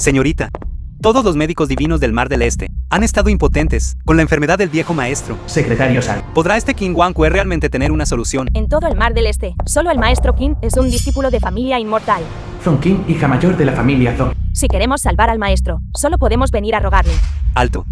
Señorita, todos los médicos divinos del Mar del Este han estado impotentes con la enfermedad del viejo maestro. Secretario San. ¿Podrá este King Wankwe realmente tener una solución? En todo el Mar del Este, solo el maestro Qin es un discípulo de familia inmortal. Zong Qin, hija mayor de la familia Zong. Si queremos salvar al maestro, solo podemos venir a rogarle. Alto.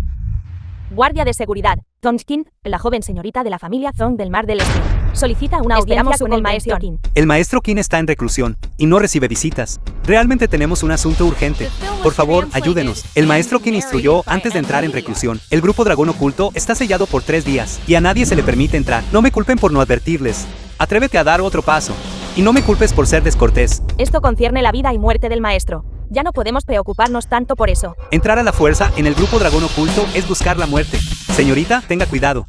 Guardia de seguridad, Zong Qin, la joven señorita de la familia Zong del Mar del Este. Solicita una audiencia con el maestro Qin. El maestro Qin está en reclusión y no recibe visitas. Realmente tenemos un asunto urgente. Por favor, ayúdenos. El maestro Qin instruyó antes de entrar en reclusión. El grupo dragón oculto está sellado por 3 días y a nadie se le permite entrar. No me culpen por no advertirles. Atrévete a dar otro paso. Y no me culpes por ser descortés. Esto concierne la vida y muerte del maestro. Ya no podemos preocuparnos tanto por eso. Entrar a la fuerza en el grupo dragón oculto es buscar la muerte. Señorita, tenga cuidado.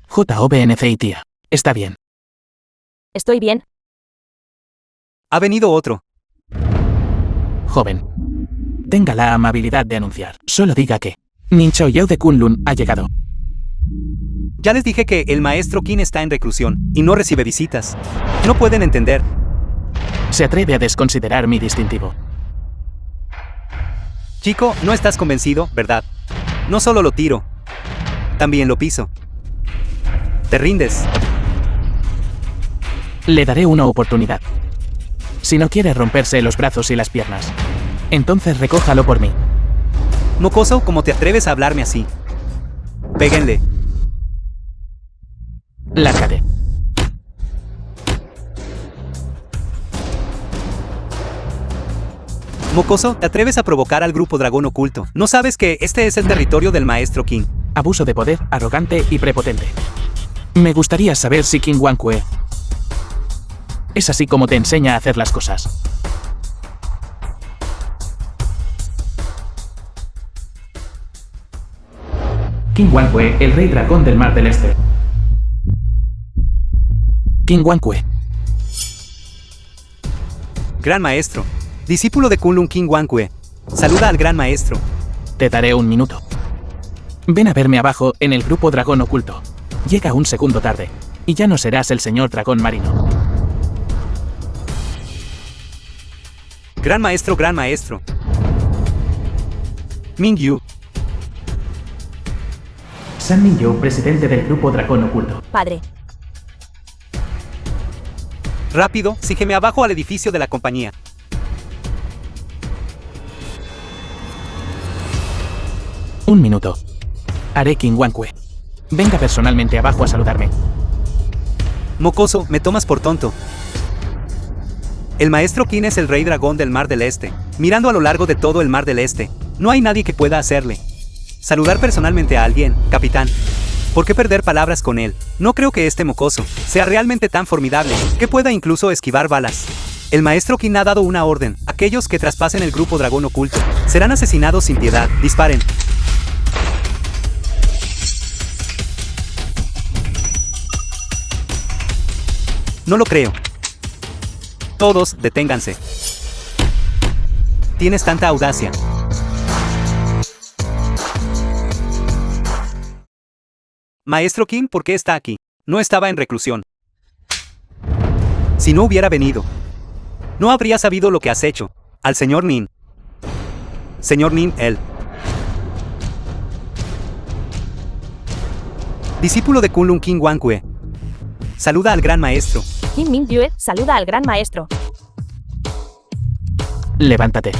JOBNC, tía. Está bien. ¿Estoy bien? Ha venido otro. Joven. Tenga la amabilidad de anunciar. Solo diga que Nin Choyeo de Kunlun ha llegado. Ya les dije que el maestro Qin está en reclusión y no recibe visitas. No pueden entender. Se atreve a desconsiderar mi distintivo. Chico, no estás convencido, ¿verdad? No solo lo tiro, también lo piso. ¿Te rindes? Le daré una oportunidad. Si no quiere romperse los brazos y las piernas, entonces recójalo por mí. Mocoso, ¿cómo te atreves a hablarme así? Péguenle. Lárgate. Mocoso, ¿te atreves a provocar al grupo dragón oculto? ¿No sabes que este es el territorio del maestro Qin? Abuso de poder, arrogante y prepotente. Me gustaría saber si King Wankwe es así como te enseña a hacer las cosas. King Wankwe, el rey dragón del Mar del Este. King Wankwe. Gran maestro. Discípulo de Kunlun King Wankwe. Saluda al gran maestro. Te daré un minuto. Ven a verme abajo en el grupo dragón oculto. Llega un segundo tarde, y ya no serás el señor dragón marino. Gran maestro, gran maestro. Mingyu. San Mingyu, presidente del grupo dragón oculto. Padre. Rápido, sígueme abajo al edificio de la compañía. Un minuto. Haré King Wankwe. Venga personalmente abajo a saludarme. Mocoso, me tomas por tonto. El maestro Qin es el rey dragón del Mar del Este. Mirando a lo largo de todo el Mar del Este, no hay nadie que pueda hacerle. Saludar personalmente a alguien, capitán. ¿Por qué perder palabras con él? No creo que este mocoso sea realmente tan formidable, que pueda incluso esquivar balas. El maestro Qin ha dado una orden. Aquellos que traspasen el grupo dragón oculto serán asesinados sin piedad. Disparen. No lo creo. Todos, deténganse. Tienes tanta audacia. Maestro Qin, ¿por qué está aquí? No estaba en reclusión. Si no hubiera venido, no habría sabido lo que has hecho al señor Nin. Señor Nin, él. Discípulo de Kunlun King Wankwe. Saluda al gran maestro. Kim Mingyu saluda al gran maestro. Levántate.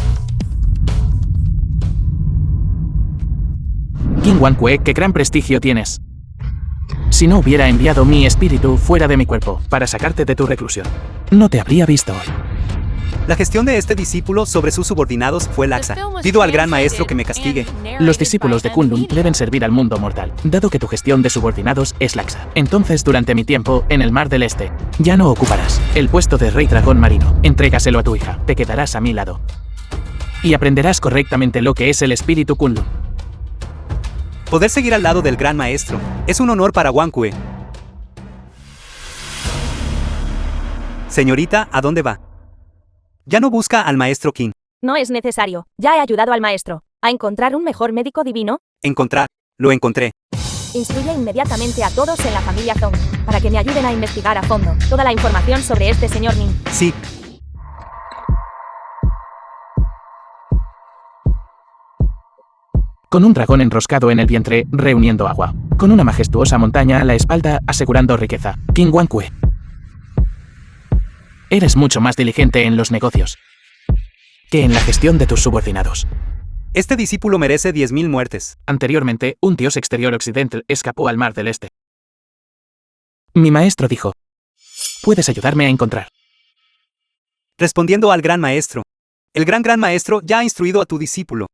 King Wankwe, qué gran prestigio tienes. Si no hubiera enviado mi espíritu fuera de mi cuerpo para sacarte de tu reclusión, no te habría visto hoy. La gestión de este discípulo sobre sus subordinados fue laxa. Pido al gran maestro que me castigue. Los discípulos de Kunlun deben servir al mundo mortal, dado que tu gestión de subordinados es laxa. Entonces, durante mi tiempo en el Mar del Este, ya no ocuparás el puesto de rey dragón marino. Entrégaselo a tu hija, te quedarás a mi lado. Y aprenderás correctamente lo que es el espíritu Kunlun. Poder seguir al lado del gran maestro es un honor para Wankwe. Señorita, ¿a dónde va? Ya no busca al maestro Qin. No es necesario. Ya he ayudado al maestro a encontrar un mejor médico divino. Encontrar. Lo encontré. Instruye inmediatamente a todos en la familia Zong, para que me ayuden a investigar a fondo toda la información sobre este señor Nin. Sí. Con un dragón enroscado en el vientre, reuniendo agua. Con una majestuosa montaña a la espalda, asegurando riqueza. Qin Guangque. Eres mucho más diligente en los negocios que en la gestión de tus subordinados. Este discípulo merece 10.000 muertes. Anteriormente, un dios exterior occidental escapó al Mar del Este. Mi maestro dijo: ¿puedes ayudarme a encontrar? Respondiendo al gran maestro. El gran maestro ya ha instruido a tu discípulo.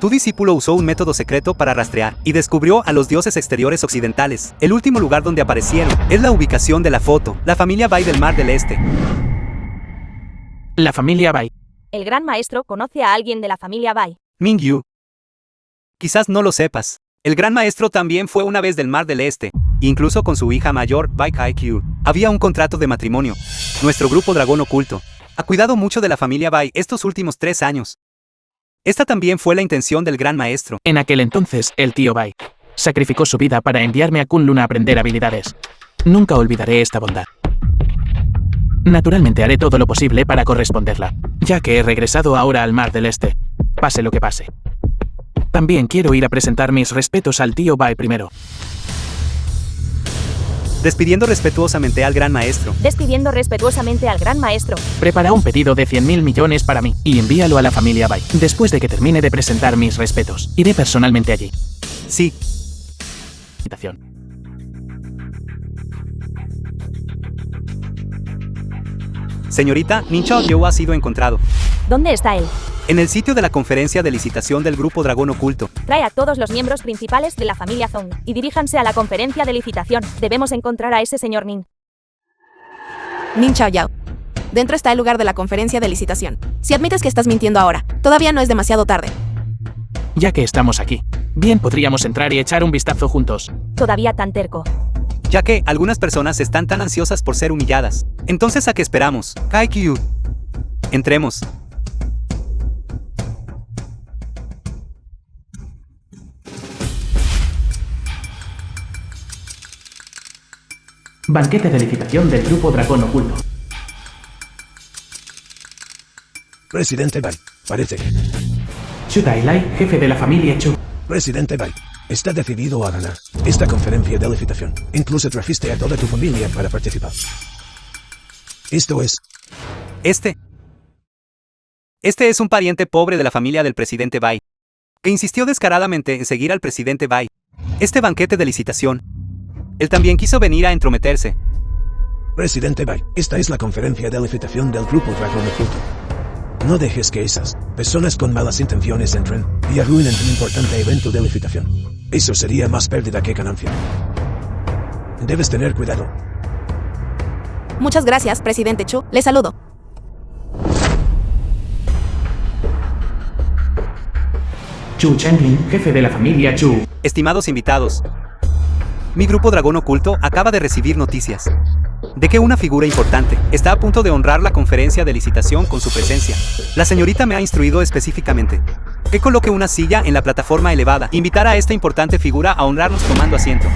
Tu discípulo usó un método secreto para rastrear y descubrió a los dioses exteriores occidentales. El último lugar donde aparecieron es la ubicación de la foto, la familia Bai del Mar del Este. La familia Bai. El gran maestro conoce a alguien de la familia Bai. Mingyu. Quizás no lo sepas. El gran maestro también fue una vez del Mar del Este. Incluso con su hija mayor, Bai Kaikyu. Había un contrato de matrimonio. Nuestro grupo Dragón Oculto ha cuidado mucho de la familia Bai estos últimos 3 años. Esta también fue la intención del gran maestro. En aquel entonces, el tío Bai sacrificó su vida para enviarme a Kunlun a aprender habilidades. Nunca olvidaré esta bondad. Naturalmente haré todo lo posible para corresponderla, ya que he regresado ahora al Mar del Este, pase lo que pase. También quiero ir a presentar mis respetos al tío Bai primero. Despidiendo respetuosamente al gran maestro. Despidiendo respetuosamente al gran maestro. Prepara un pedido de 100.000 millones para mí y envíalo a la familia Bai. Después de que termine de presentar mis respetos, iré personalmente allí. Sí. Invitación. Señorita, Nin Chaoyu ha sido encontrado. ¿Dónde está él? En el sitio de la conferencia de licitación del grupo Dragón Oculto. Trae a todos los miembros principales de la familia Zong y diríjanse a la conferencia de licitación. Debemos encontrar a ese señor Nin. Nin Chaoyu. Dentro está el lugar de la conferencia de licitación. Si admites que estás mintiendo ahora, todavía no es demasiado tarde. Ya que estamos aquí, bien podríamos entrar y echar un vistazo juntos. Todavía tan terco. Ya que algunas personas están tan ansiosas por ser humilladas. Entonces, ¿a qué esperamos? Kaikyu. Entremos. Banquete de licitación del grupo Dragón Oculto. Presidente Bai, parece. Chu Dailai, jefe de la familia Chu. Presidente Bai, está decidido a ganar esta conferencia de licitación. Incluso trajiste a toda tu familia para participar. Esto es... Este es un pariente pobre de la familia del presidente Bai, que insistió descaradamente en seguir al presidente Bai. Este banquete de licitación. Él también quiso venir a entrometerse. Presidente Bai, esta es la conferencia de licitación del grupo Dragón Oculto. No dejes que esas personas con malas intenciones entren y arruinen un importante evento de licitación. Eso sería más pérdida que ganancia. Debes tener cuidado. Muchas gracias, presidente Chu. Le saludo. Chu Chenlin, jefe de la familia Chu. Estimados invitados, mi grupo Dragón Oculto acaba de recibir noticias de que una figura importante está a punto de honrar la conferencia de licitación con su presencia. La señorita me ha instruido específicamente que coloque una silla en la plataforma elevada. Invitar a esta importante figura a honrarnos tomando asiento.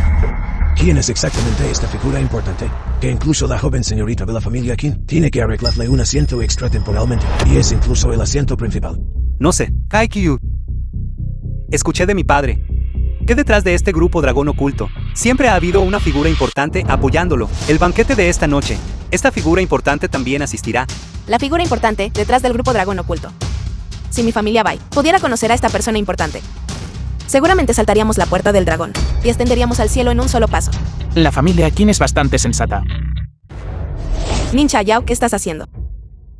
¿Quién es exactamente esta figura importante? Que incluso la joven señorita de la familia Qin tiene que arreglarle un asiento extra temporalmente, y es incluso el asiento principal. No sé, Kaikyu. Escuché de mi padre que detrás de este grupo Dragón Oculto siempre ha habido una figura importante apoyándolo. El banquete de esta noche, esta figura importante también asistirá. La figura importante detrás del grupo Dragón Oculto. Si mi familia Bai pudiera conocer a esta persona importante, seguramente saltaríamos la puerta del dragón y ascenderíamos al cielo en un solo paso. La familia Qin es bastante sensata. Nin Chaoyu, ¿qué estás haciendo?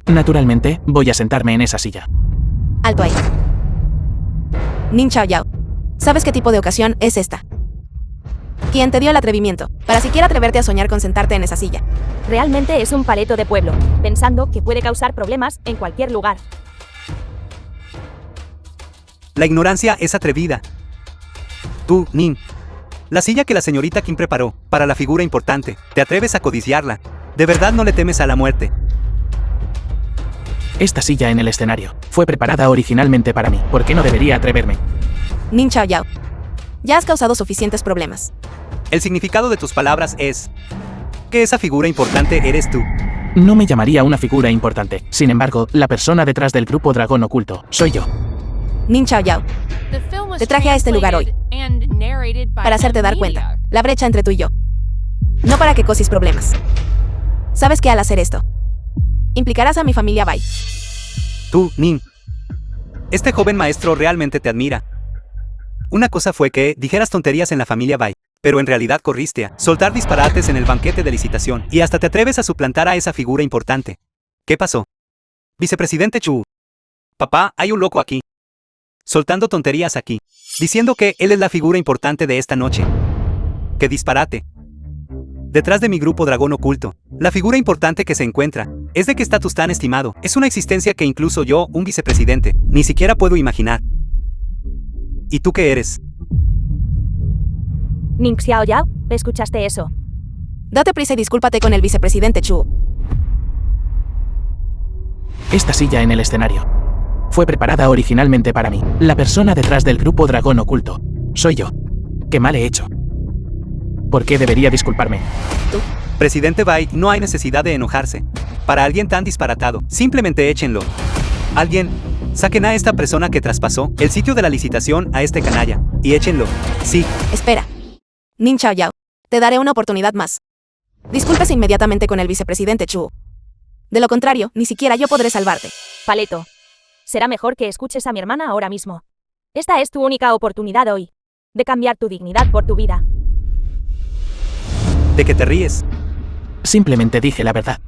Naturalmente, voy a sentarme en esa silla. Alto ahí. Nin Chaoyu, ¿sabes qué tipo de ocasión es esta? ¿Quién te dio el atrevimiento para siquiera atreverte a soñar con sentarte en esa silla? Realmente es un paleto de pueblo, pensando que puede causar problemas en cualquier lugar. La ignorancia es atrevida. Tú, Nin. La silla que la señorita Qin preparó para la figura importante, te atreves a codiciarla. ¿De verdad no le temes a la muerte? Esta silla en el escenario fue preparada originalmente para mí. ¿Por qué no debería atreverme? Nin Chao Yao. Ya has causado suficientes problemas. El significado de tus palabras es que esa figura importante eres tú. No me llamaría una figura importante. Sin embargo, la persona detrás del grupo dragón oculto soy yo. Nin Chao Yao. Te traje a este lugar hoy Para hacerte dar cuenta. La brecha entre tú y yo. No para que causes problemas. Sabes que al hacer esto, implicarás a mi familia Bai. Tú, Nin. Este joven maestro realmente te admira. Una cosa fue que dijeras tonterías en la familia Bai, pero en realidad corriste a soltar disparates en el banquete de licitación y hasta te atreves a suplantar a esa figura importante. ¿Qué pasó? Vicepresidente Chu. Papá, hay un loco aquí. Soltando tonterías aquí, diciendo que él es la figura importante de esta noche. ¡Qué disparate! Detrás de mi grupo dragón oculto, la figura importante que se encuentra es de qué estatus tan estimado. Es una existencia que incluso yo, un vicepresidente, ni siquiera puedo imaginar. ¿Y tú qué eres? Ning Xiao Yao, ¿escuchaste eso? Date prisa y discúlpate con el vicepresidente Chu. Esta silla en el escenario fue preparada originalmente para mí. La persona detrás del grupo dragón oculto soy yo. ¿Qué mal he hecho? ¿Por qué debería disculparme? Presidente Bai, no hay necesidad de enojarse. Para alguien tan disparatado, simplemente échenlo. Alguien, saquen a esta persona que traspasó el sitio de la licitación a este canalla, y échenlo. Sí, Espera. Nin Chao Yao. Te daré una oportunidad más. Discúlpese inmediatamente con el vicepresidente Chu. De lo contrario, ni siquiera yo podré salvarte. Paleto. Será mejor que escuches a mi hermana ahora mismo. Esta es tu única oportunidad hoy. De cambiar tu dignidad por tu vida. ¿de qué te ríes? Simplemente dije la verdad.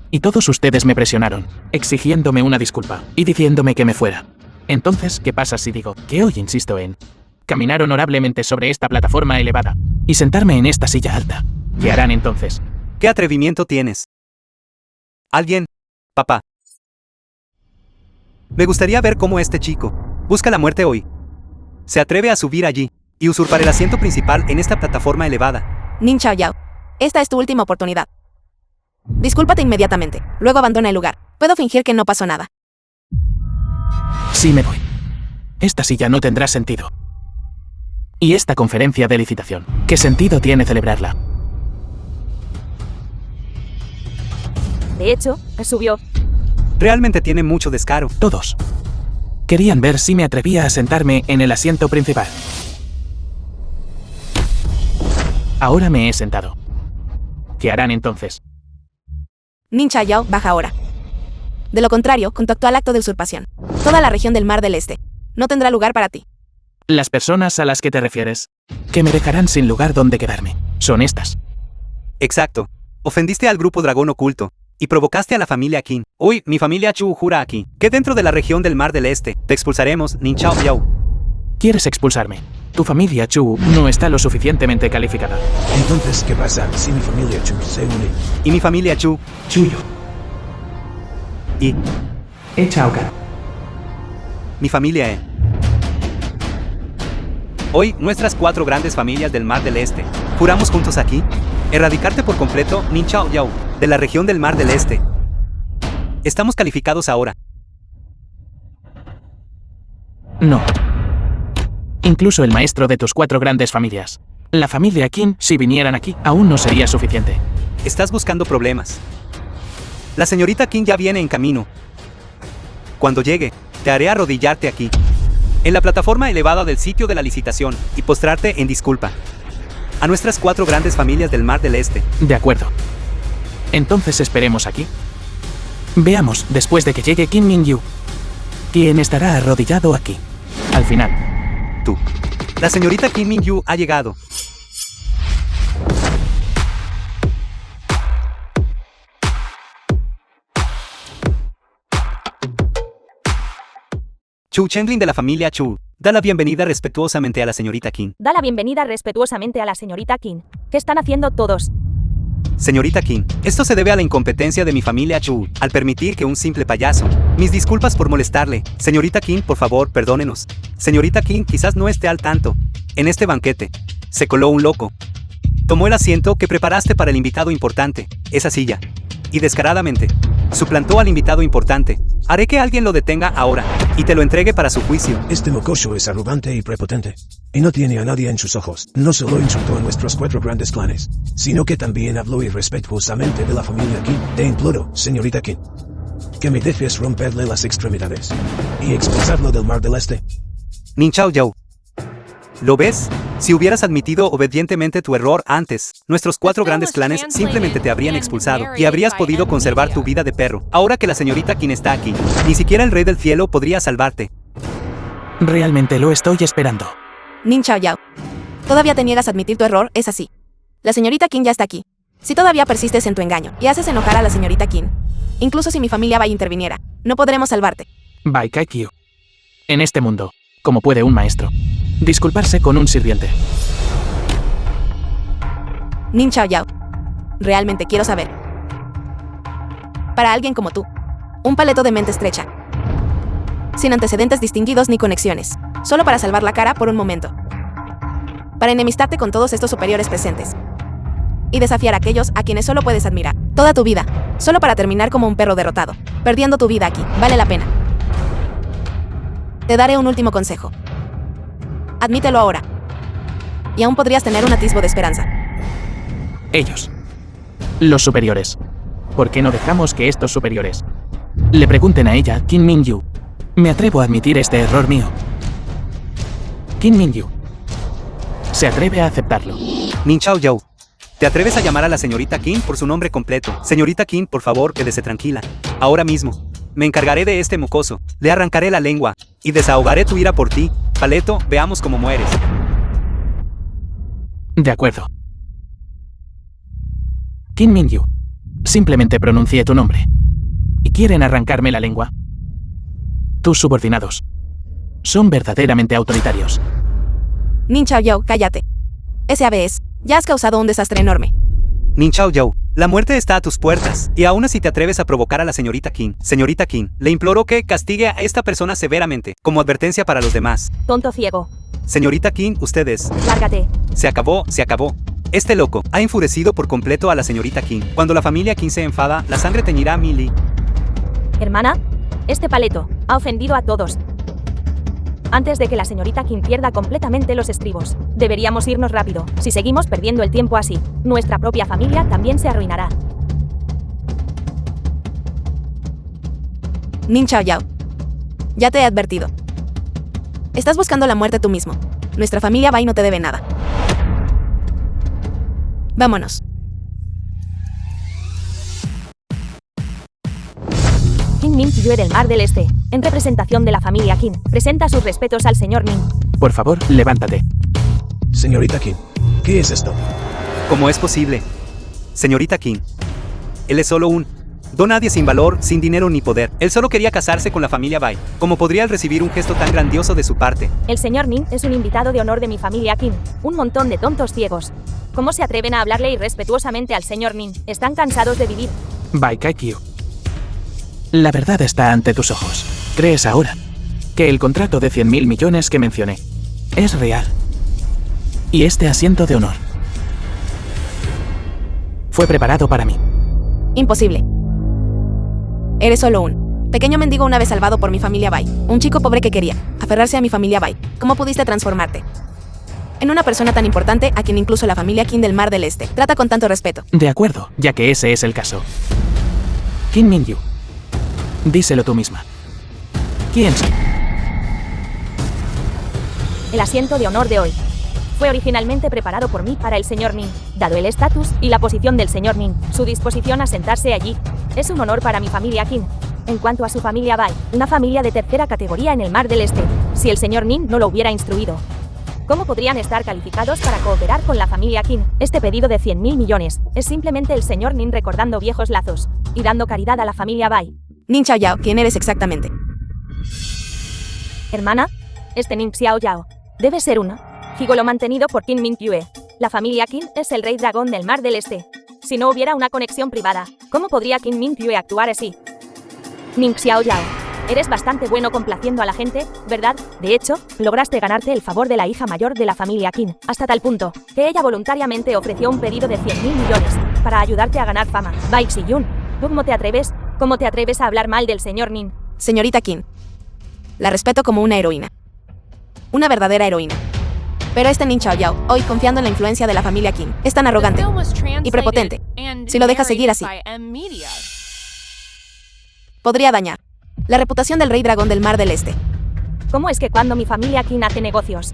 Y todos ustedes me presionaron, exigiéndome una disculpa y diciéndome que me fuera. Entonces, ¿qué pasa si digo que hoy insisto en caminar honorablemente sobre esta plataforma elevada y sentarme en esta silla alta? ¿Qué harán entonces? ¿Qué atrevimiento tienes? ¿Alguien? Papá. Me gustaría ver cómo este chico busca la muerte hoy. Se atreve a subir allí y usurpar el asiento principal en esta plataforma elevada. Nin Chao Yao, esta es tu última oportunidad. Discúlpate inmediatamente, luego abandona el lugar. Puedo fingir que no pasó nada. Sí me voy. Esta silla no tendrá sentido. Y esta conferencia de licitación, ¿qué sentido tiene celebrarla? De hecho, subió. Realmente tiene mucho descaro. Todos querían ver si me atrevía a sentarme en el asiento principal. Ahora me he sentado. ¿Qué harán entonces? Nin Chao Yao, baja ahora. De lo contrario, contactó al acto de usurpación. Toda la región del Mar del Este no tendrá lugar para ti. Las personas a las que te refieres, que me dejarán sin lugar donde quedarme, son estas. Exacto. Ofendiste al grupo dragón oculto y provocaste a la familia Qin. Hoy, mi familia Chu jura aquí que dentro de la región del Mar del Este te expulsaremos, Nin Chao Yao. ¿Quieres expulsarme? Tu familia Chu no está lo suficientemente calificada. Entonces, ¿qué pasa si mi familia Chu se une? Y mi familia Chu. Chuyo. Y Chao-Kan. mi familia Hoy, nuestras 4 grandes familias del Mar del Este juramos juntos aquí erradicarte por completo, Nin Chao Yao, de la región del Mar del Este. Estamos calificados ahora. No. Incluso el maestro de tus 4 grandes familias, la familia Qin, si vinieran aquí, aún no sería suficiente. Estás buscando problemas. La señorita Qin ya viene en camino. Cuando llegue, te haré arrodillarte aquí, en la plataforma elevada del sitio de la licitación, y postrarte en disculpa a nuestras 4 grandes familias del Mar del Este. De acuerdo. Entonces esperemos aquí. Veamos, después de que llegue Qin Mingyu, quién estará arrodillado aquí. Al final. Tú. La señorita Qin Mingyu ha llegado. Chu Chenglin de la familia Chu, da la bienvenida respetuosamente a la señorita Qin. Da la bienvenida respetuosamente a la señorita Qin. ¿Qué están haciendo todos? Señorita Qin, esto se debe a la incompetencia de mi familia Chu, al permitir que un simple payaso. Mis disculpas por molestarle. Señorita Qin, por favor, perdónenos. Señorita Qin quizás no esté al tanto. En este banquete, se coló un loco. Tomó el asiento que preparaste para el invitado importante, esa silla. y descaradamente suplantó al invitado importante. Haré que alguien lo detenga ahora y te lo entregue para su juicio. Este mocoso es arrogante y prepotente. Y no tiene a nadie en sus ojos. No solo insultó a nuestros 4 grandes clanes, sino que también habló irrespetuosamente de la familia Qin. Te imploro, señorita Qin, que me dejes romperle las extremidades y expulsarlo del Mar del Este. Nin Chao Yao. ¿Lo ves? Si hubieras admitido obedientemente tu error antes, nuestros 4 grandes clanes simplemente te habrían expulsado y habrías podido conservar tu vida de perro. Ahora que la señorita Qin está aquí, ni siquiera el rey del cielo podría salvarte. Realmente lo estoy esperando. Nin Chao Yao. Todavía te niegas a admitir tu error, es así. La señorita Qin ya está aquí. Si todavía persistes en tu engaño y haces enojar a la señorita Qin, incluso si mi familia Bai interviniera, no podremos salvarte. Bai Kaikyu. En este mundo, ¿cómo puede un maestro disculparse con un sirviente? Nin Chao Yao. Realmente quiero saber. Para alguien como tú, un paleto de mente estrecha, sin antecedentes distinguidos ni conexiones, solo para salvar la cara por un momento, para enemistarte con todos estos superiores presentes y desafiar a aquellos a quienes solo puedes admirar toda tu vida, solo para terminar como un perro derrotado, perdiendo tu vida aquí, vale la pena. Te daré un último consejo. Admítelo ahora, y aún podrías tener un atisbo de esperanza. Ellos. Los superiores. ¿Por qué no dejamos que estos superiores le pregunten a ella, Qin Mingyu? Me atrevo a admitir este error mío. Qin Mingyu se atreve a aceptarlo. Nin Chao Yao. ¿Te atreves a llamar a la señorita Qin por su nombre completo? Señorita Qin, por favor, quédese tranquila. Ahora mismo. Me encargaré de este mocoso. Le arrancaré la lengua y desahogaré tu ira por ti. Paleto, veamos cómo mueres. De acuerdo. Qin Mingyu. Simplemente pronuncié tu nombre. ¿Y quieren arrancarme la lengua? Tus subordinados son verdaderamente autoritarios. Nin Chao Yao, cállate. SABS, ya has causado un desastre enorme. Nin Chao Yao, la muerte está a tus puertas, y aún así te atreves a provocar a la señorita Qin. Señorita Qin, le imploro que castigue a esta persona severamente, como advertencia para los demás. Tonto ciego. Señorita Qin, ustedes. Lárgate. Se acabó, se acabó. Este loco ha enfurecido por completo a la señorita Qin. Cuando la familia Qin se enfada, la sangre teñirá a Millie. Hermana, este paleto ha ofendido a todos. Antes de que la señorita Qin pierda completamente los estribos, deberíamos irnos rápido. Si seguimos perdiendo el tiempo así, nuestra propia familia también se arruinará. Nin Chao Yao. Ya te he advertido. Estás buscando la muerte tú mismo. Nuestra familia Bai no te debe nada. Vámonos. Qin Mingyu del Mar del Este, en representación de la familia Qin, presenta sus respetos al señor Nin. Por favor, levántate. Señorita Qin, ¿qué es esto? ¿Cómo es posible? Señorita Qin. Él es solo un don nadie sin valor, sin dinero ni poder. Él solo quería casarse con la familia Bai. ¿Cómo podría él recibir un gesto tan grandioso de su parte? El señor Nin es un invitado de honor de mi familia Qin. Un montón de tontos ciegos. ¿Cómo se atreven a hablarle irrespetuosamente al señor Nin? Están cansados de vivir. Bai Kaikyu. La verdad está ante tus ojos. ¿Crees ahora que el contrato de 100.000 millones que mencioné es real? Y este asiento de honor fue preparado para mí. Imposible. Eres solo un pequeño mendigo una vez salvado por mi familia Bai. Un chico pobre que quería aferrarse a mi familia Bai. ¿Cómo pudiste transformarte en una persona tan importante a quien incluso la familia Qin del Mar del Este trata con tanto respeto? De acuerdo, ya que ese es el caso. Qin Mingyu. Díselo tú misma. ¿Quién soy? El asiento de honor de hoy fue originalmente preparado por mí para el señor Nin. Dado el estatus y la posición del señor Nin, su disposición a sentarse allí, es un honor para mi familia Qin. En cuanto a su familia Bai, una familia de tercera categoría en el Mar del Este, si el señor Nin no lo hubiera instruido, ¿cómo podrían estar calificados para cooperar con la familia Qin? Este pedido de 100.000 millones es simplemente el señor Nin recordando viejos lazos y dando caridad a la familia Bai. Nin Chao Yao, ¿quién eres exactamente? Hermana, este Nin Xiao Yao debe ser un gigolo mantenido por Qin Mingyu. La familia Qin es el rey dragón del Mar del Este. Si no hubiera una conexión privada, ¿cómo podría Qin Mingyu actuar así? Nin Xiao Yao, eres bastante bueno complaciendo a la gente, ¿verdad? De hecho, lograste ganarte el favor de la hija mayor de la familia Qin, hasta tal punto que ella voluntariamente ofreció un pedido de 100.000 millones para ayudarte a ganar fama. Bai Xiyun, ¿Tú cómo te atreves? ¿Cómo te atreves a hablar mal del señor Nin? Señorita Kim. La respeto como una heroína. Una verdadera heroína. Pero este Nin Chao Yao, hoy confiando en la influencia de la familia Kim, es tan arrogante y prepotente. Si lo deja seguir así, podría dañar la reputación del Rey Dragón del Mar del Este. ¿Cómo es que cuando mi familia Qin hace negocios?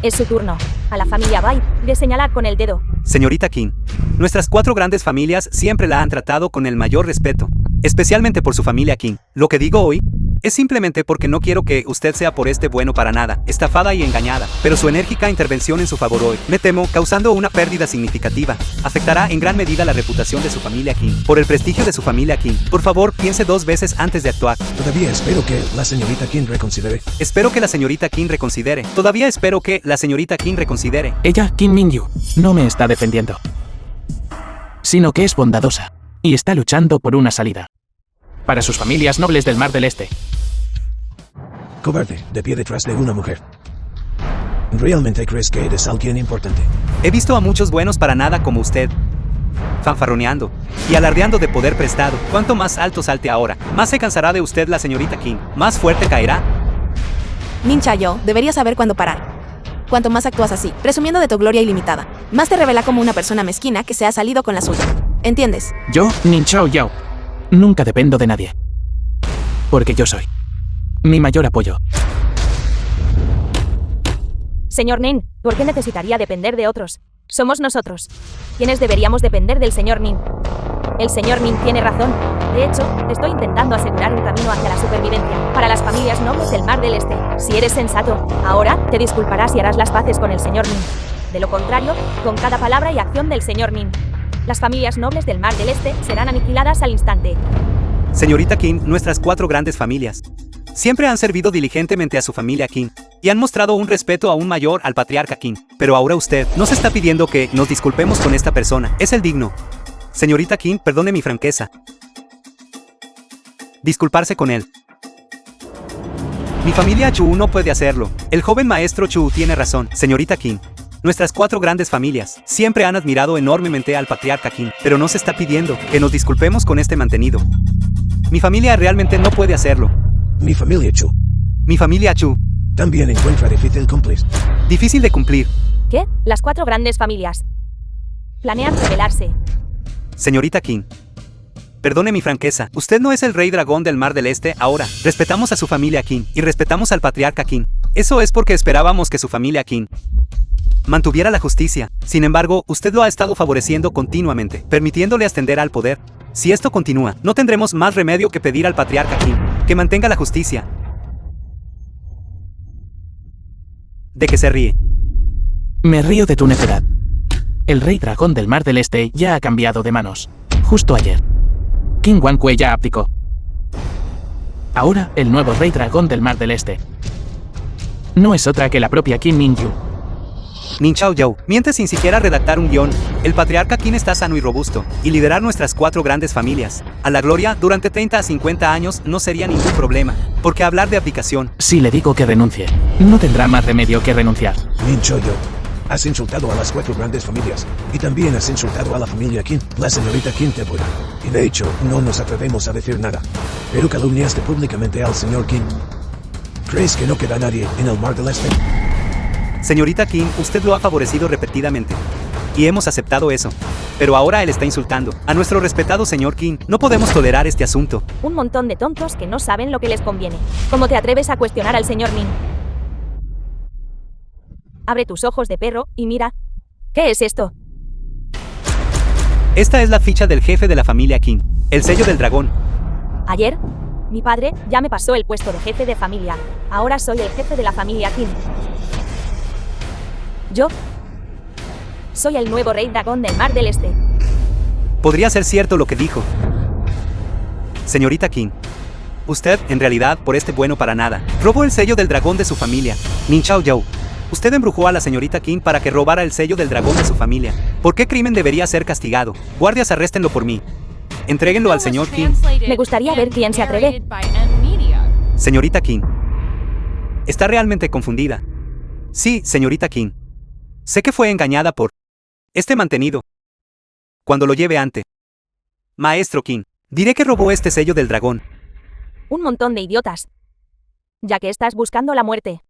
Es su turno, a la familia Bai, de señalar con el dedo. Señorita Kim, nuestras 4 grandes familias siempre la han tratado con el mayor respeto, especialmente por su familia Kim. Lo que digo hoy es simplemente porque no quiero que usted sea por este bueno para nada, estafada y engañada, pero su enérgica intervención en su favor hoy, me temo, causando una pérdida significativa, afectará en gran medida la reputación de su familia Kim, por el prestigio de su familia Kim. Por favor, piense 2 veces antes de actuar. Todavía espero que la señorita Kim reconsidere. Espero que la señorita Kim reconsidere. Todavía espero que la señorita Kim reconsidere. Ella, Kim Min-yu, no me está defendiendo, sino que es bondadosa y está luchando por una salida para sus familias nobles del Mar del Este. Cobarde, de pie detrás de una mujer. ¿Realmente crees que eres alguien importante? He visto a muchos buenos para nada como usted, fanfarroneando y alardeando de poder prestado. Cuanto más alto salte ahora, más se cansará de usted la señorita Kim, más fuerte caerá. Nin Chao Yao, deberías saber cuándo parar. Cuanto más actúas así, presumiendo de tu gloria ilimitada, más te revela como una persona mezquina que se ha salido con la suya. ¿Entiendes? Yo, Nin Chao Yao, nunca dependo de nadie, porque yo soy mi mayor apoyo. Señor Nin, ¿por qué necesitaría depender de otros? Somos nosotros quienes deberíamos depender del señor Nin. El señor Nin tiene razón. De hecho, estoy intentando asegurar un camino hacia la supervivencia para las familias nobles del Mar del Este. Si eres sensato, ahora te disculparás y harás las paces con el señor Nin. De lo contrario, con cada palabra y acción del señor Nin, las familias nobles del Mar del Este serán aniquiladas al instante. Señorita Kim, nuestras 4 grandes familias siempre han servido diligentemente a su familia Kim y han mostrado un respeto aún mayor al patriarca Kim. Pero ahora usted nos está pidiendo que nos disculpemos con esta persona. Es el digno. Señorita Kim, perdone mi franqueza. Disculparse con él. Mi familia Chu no puede hacerlo. El joven maestro Chu tiene razón. Señorita Kim, nuestras 4 grandes familias siempre han admirado enormemente al patriarca Kim, pero nos está pidiendo que nos disculpemos con este mantenido. Mi familia realmente no puede hacerlo. Mi familia Chu Mi familia Chu también encuentra difícil cumplir. difícil de cumplir. ¿Qué? Las 4 grandes familias planean rebelarse. Señorita Kim, perdone mi franqueza, usted no es el rey dragón del Mar del Este ahora. Respetamos a su familia Kim y respetamos al patriarca Kim. Eso es porque esperábamos que su familia Kim mantuviera la justicia. Sin embargo, usted lo ha estado favoreciendo continuamente, permitiéndole ascender al poder. Si esto continúa, no tendremos más remedio que pedir al patriarca Kim que mantenga la justicia. ¿De qué se ríe? Me río de tu necedad. El Rey Dragón del Mar del Este ya ha cambiado de manos. Justo ayer, Qin Wankue ya abdicó. Ahora, el nuevo Rey Dragón del Mar del Este no es otra que la propia Kim Min-yu. Nin Chao Yao miente sin siquiera redactar un guión. El patriarca Kim está sano y robusto, y liderar nuestras 4 grandes familias a la gloria durante 30 a 50 años no sería ningún problema, porque hablar de abdicación. Si le digo que renuncie, no tendrá más remedio que renunciar. Nin Chao Yao, has insultado a las 4 grandes familias, y también has insultado a la familia Kim. La señorita Kim te apoya, y de hecho, no nos atrevemos a decir nada. Pero calumniaste públicamente al señor Kim. ¿Crees que no queda nadie en el Mar del Este? Señorita Kim, usted lo ha favorecido repetidamente, y hemos aceptado eso. Pero ahora él está insultando a nuestro respetado señor Kim. No podemos tolerar este asunto. Un montón de tontos que no saben lo que les conviene. ¿Cómo te atreves a cuestionar al señor Nin? Abre tus ojos de perro y mira. ¿Qué es esto? Esta es la ficha del jefe de la familia Kim, el sello del dragón. Ayer, mi padre ya me pasó el puesto de jefe de familia. Ahora soy el jefe de la familia Kim. Yo soy el nuevo Rey Dragón del Mar del Este. Podría ser cierto lo que dijo. Señorita Kim, usted, en realidad, por este bueno para nada, robó el sello del dragón de su familia. Nin Chao Yao, usted embrujó a la señorita Kim para que robara el sello del dragón de su familia. ¿Por qué crimen debería ser castigado? Guardias, arréstenlo por mí. Entréguenlo al señor Kim. Me gustaría ver quién se atreve. Señorita Kim, está realmente confundida. Sí, señorita Kim. Sé que fue engañada por este mantenido. Cuando lo lleve ante Maestro Qin, diré que robó este sello del dragón. Un montón de idiotas. Ya que estás buscando la muerte.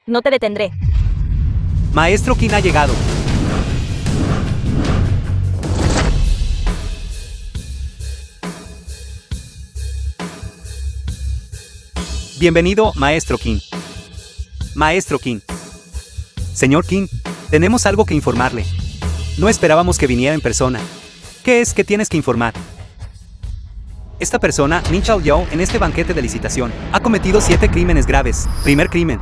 No te detendré. Maestro Qin ha llegado. Bienvenido, Maestro Qin. Maestro Qin. Señor Qin, tenemos algo que informarle. No esperábamos que viniera en persona. ¿Qué es que tienes que informar? Esta persona, Nin Chao Yao, en este banquete de licitación, ha cometido 7 crímenes graves. Primer crimen: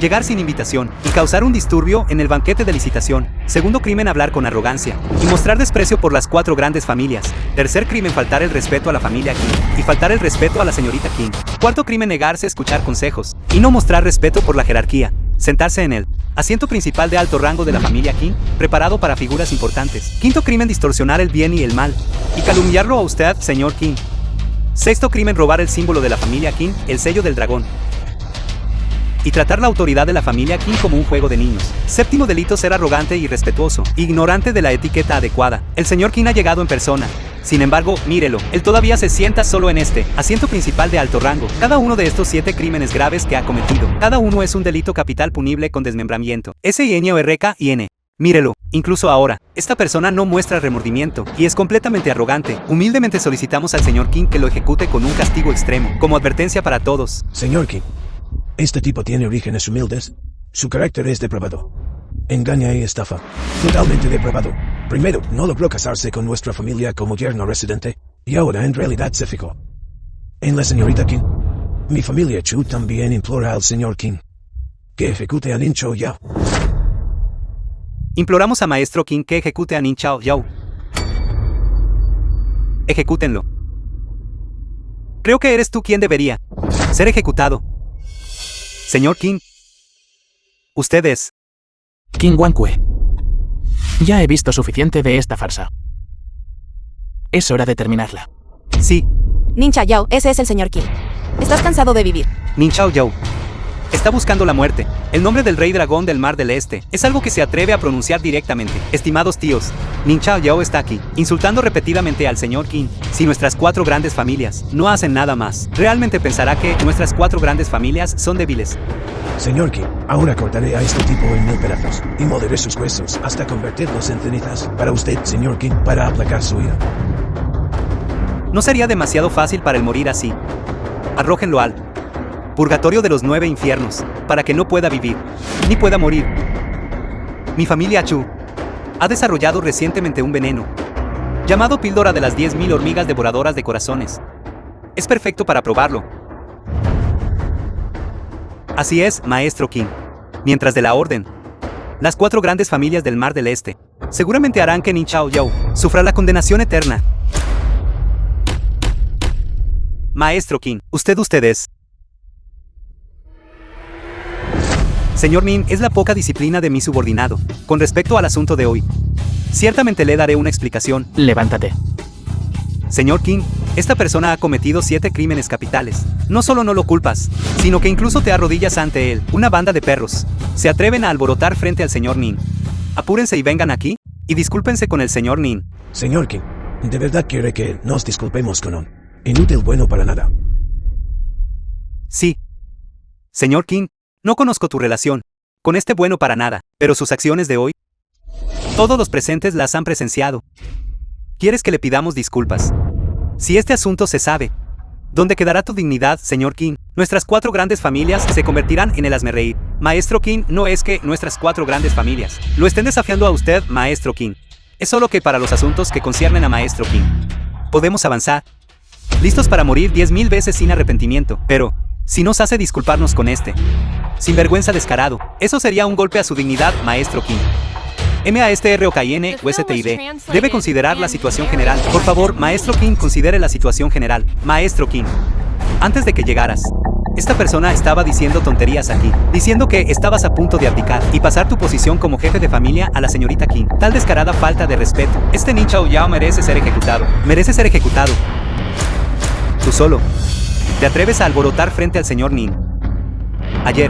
llegar sin invitación y causar un disturbio en el banquete de licitación. Segundo crimen: hablar con arrogancia y mostrar desprecio por las 4 grandes familias. Tercer crimen: faltar el respeto a la familia Qin y faltar el respeto a la señorita Qin. Cuarto crimen: negarse a escuchar consejos y no mostrar respeto por la jerarquía. Sentarse en el asiento principal de alto rango de la familia Qin, preparado para figuras importantes. Quinto crimen: distorsionar el bien y el mal y calumniarlo a usted, señor Qin. Sexto crimen: robar el símbolo de la familia Qin, el sello del dragón, y tratar la autoridad de la familia Qin como un juego de niños. Séptimo delito: ser arrogante y irrespetuoso, ignorante de la etiqueta adecuada. El señor Qin ha llegado en persona. Sin embargo, mírelo, él todavía se sienta solo en este asiento principal de alto rango. Cada uno de estos 7 crímenes graves que ha cometido, cada uno es un delito capital punible con desmembramiento. S-I-N-O-R-K-I-N. Mírelo, incluso ahora, esta persona no muestra remordimiento y es completamente arrogante. Humildemente solicitamos al señor Qin que lo ejecute con un castigo extremo, como advertencia para todos. Señor Qin, este tipo tiene orígenes humildes. Su carácter es depravado. Engaña y estafa. Totalmente depravado. Primero, no logró casarse con nuestra familia como yerno residente, y ahora en realidad se fijó en la señorita Qin. Mi familia Chu también implora al señor Qin que ejecute a Nin Chao Yao. Imploramos a Maestro Qin que ejecute a Nin Chao Yao. Ejecútenlo. Creo que eres tú quien debería ser ejecutado. Señor Qin. Usted es Qin Wankue. Ya he visto suficiente de esta farsa. Es hora de terminarla. Sí, Nin Chao Yao, ese es el señor Qin. Estás cansado de vivir. Nin Chao Yao. Está buscando la muerte. El nombre del rey dragón del Mar del Este es algo que se atreve a pronunciar directamente. Estimados tíos, Nin Chao Yao está aquí, insultando repetidamente al señor Qin. Si nuestras 4 grandes familias no hacen nada más, realmente pensará que nuestras 4 grandes familias son débiles. Señor Qin, ahora cortaré a este tipo en 1000 pedazos y moleré sus huesos hasta convertirlos en cenizas. Para usted, señor Qin, para aplacar su ira. No sería demasiado fácil para él morir así. Arrójenlo al purgatorio de los 9 infiernos, para que no pueda vivir, ni pueda morir. Mi familia Chu ha desarrollado recientemente un veneno, llamado píldora de las 10.000 hormigas devoradoras de corazones. Es perfecto para probarlo. Así es, Maestro Qin. Mientras de la orden, las 4 grandes familias del Mar del Este seguramente harán que Nin Chao Yao sufra la condenación eterna. Maestro Qin, usted es. Señor Nin, es la poca disciplina de mi subordinado, con respecto al asunto de hoy. Ciertamente le daré una explicación. Levántate. Señor Qin, esta persona ha cometido 7 crímenes capitales. No solo no lo culpas, sino que incluso te arrodillas ante él. Una banda de perros se atreven a alborotar frente al señor Nin. Apúrense y vengan aquí, y discúlpense con el señor Nin. Señor Qin, ¿de verdad quiere que nos disculpemos con un inútil bueno para nada? Sí. Señor Qin, no conozco tu relación con este bueno para nada, pero sus acciones de hoy, todos los presentes las han presenciado. ¿Quieres que le pidamos disculpas? Si este asunto se sabe, ¿dónde quedará tu dignidad, señor Qin? Nuestras 4 grandes familias se convertirán en el hazmerreír. Maestro Qin, no es que nuestras 4 grandes familias lo estén desafiando a usted, Maestro Qin. Es solo que para los asuntos que conciernen a Maestro Qin, podemos avanzar. Listos para morir 10.000 veces sin arrepentimiento, pero si nos hace disculparnos con este sinvergüenza descarado, eso sería un golpe a su dignidad, Maestro Qin. MASTROKIN debe considerar la situación general. Por favor, Maestro Qin, considere la situación general. Maestro Qin, antes de que llegaras, esta persona estaba diciendo tonterías aquí, diciendo que estabas a punto de abdicar y pasar tu posición como jefe de familia a la señorita Qin. Tal descarada falta de respeto. Este Nin Chao Yao merece ser ejecutado. Merece ser ejecutado. Tú solo te atreves a alborotar frente al señor Nin. Ayer,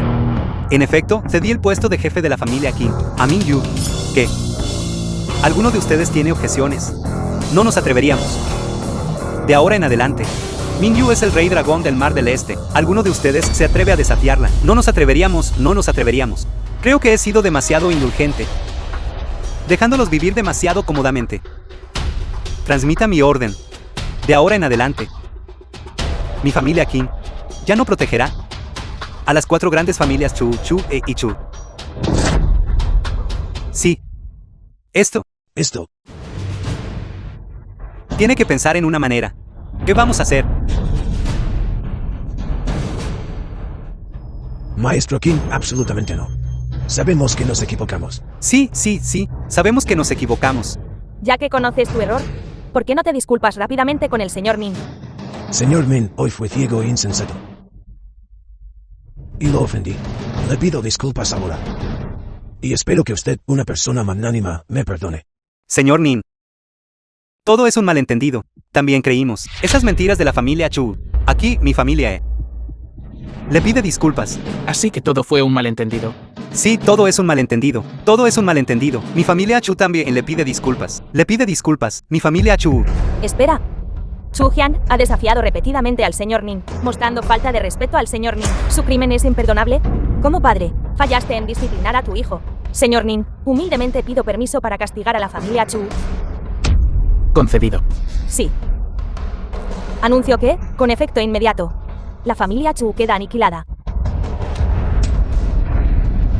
en efecto, cedí el puesto de jefe de la familia Qin a Min Yu. ¿Qué? ¿Alguno de ustedes tiene objeciones? no nos atreveríamos. De ahora en adelante, Mingyu es el rey dragón del Mar del Este. ¿Alguno de ustedes se atreve a desafiarla? No nos atreveríamos, no nos atreveríamos. Creo que he sido demasiado indulgente, dejándolos vivir demasiado cómodamente. Transmita mi orden. De ahora en adelante, mi familia Qin ya no protegerá a las 4 grandes familias Chu, Chu y Chu. Sí. Esto tiene que pensar en una manera. ¿Qué vamos a hacer? Maestro Qin, absolutamente no. Sabemos que nos equivocamos. Sí, sabemos que nos equivocamos. Ya que conoces tu error, ¿por qué no te disculpas rápidamente con el señor Min? Señor Min, hoy fue ciego e insensato. Y lo ofendí. Le pido disculpas ahora. Y espero que usted, una persona magnánima, me perdone. Señor Nin, todo es un malentendido. También creímos esas mentiras de la familia Chu. Aquí, mi familia le pide disculpas. Así que todo fue un malentendido. Sí, todo es un malentendido. Todo es un malentendido. Mi familia Chu también le pide disculpas. Le pide disculpas. Mi familia Chu. Espera. Chu Jian ha desafiado repetidamente al señor Nin, mostrando falta de respeto al señor Nin. ¿Su crimen es imperdonable? Como padre, fallaste en disciplinar a tu hijo. Señor Nin, humildemente pido permiso para castigar a la familia Chu. Concedido. Sí. Anuncio que, con efecto inmediato, la familia Chu queda aniquilada.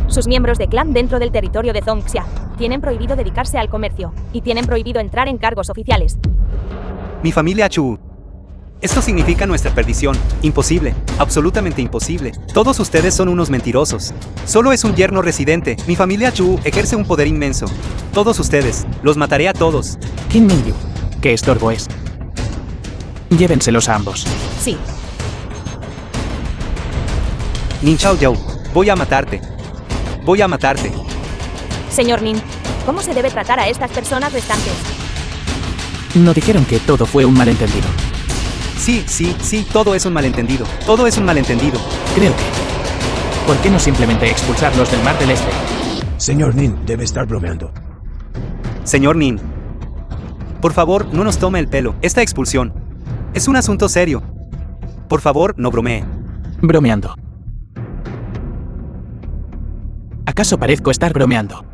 Sus miembros de clan dentro del territorio de Zhongxia tienen prohibido dedicarse al comercio y tienen prohibido entrar en cargos oficiales. Mi familia Chu. Esto significa nuestra perdición. Imposible. Absolutamente imposible. Todos ustedes son unos mentirosos. Solo es un yerno residente. Mi familia Chu ejerce un poder inmenso. Todos ustedes. Los mataré a todos. Qin Mingyu. ¿Qué estorbo es? Llévenselos a ambos. Sí. Nin Chao Yao. Voy a matarte. Voy a matarte. Señor Nin, ¿cómo se debe tratar a estas personas restantes? No dijeron que todo fue un malentendido. Sí, todo es un malentendido. Todo es un malentendido. Creo que... ¿Por qué no simplemente expulsarlos del Mar del Este? Señor Nin, debe estar bromeando. Señor Nin, por favor, no nos tome el pelo. Esta expulsión es un asunto serio. Por favor, no bromee. Bromeando. ¿Acaso parezco estar bromeando?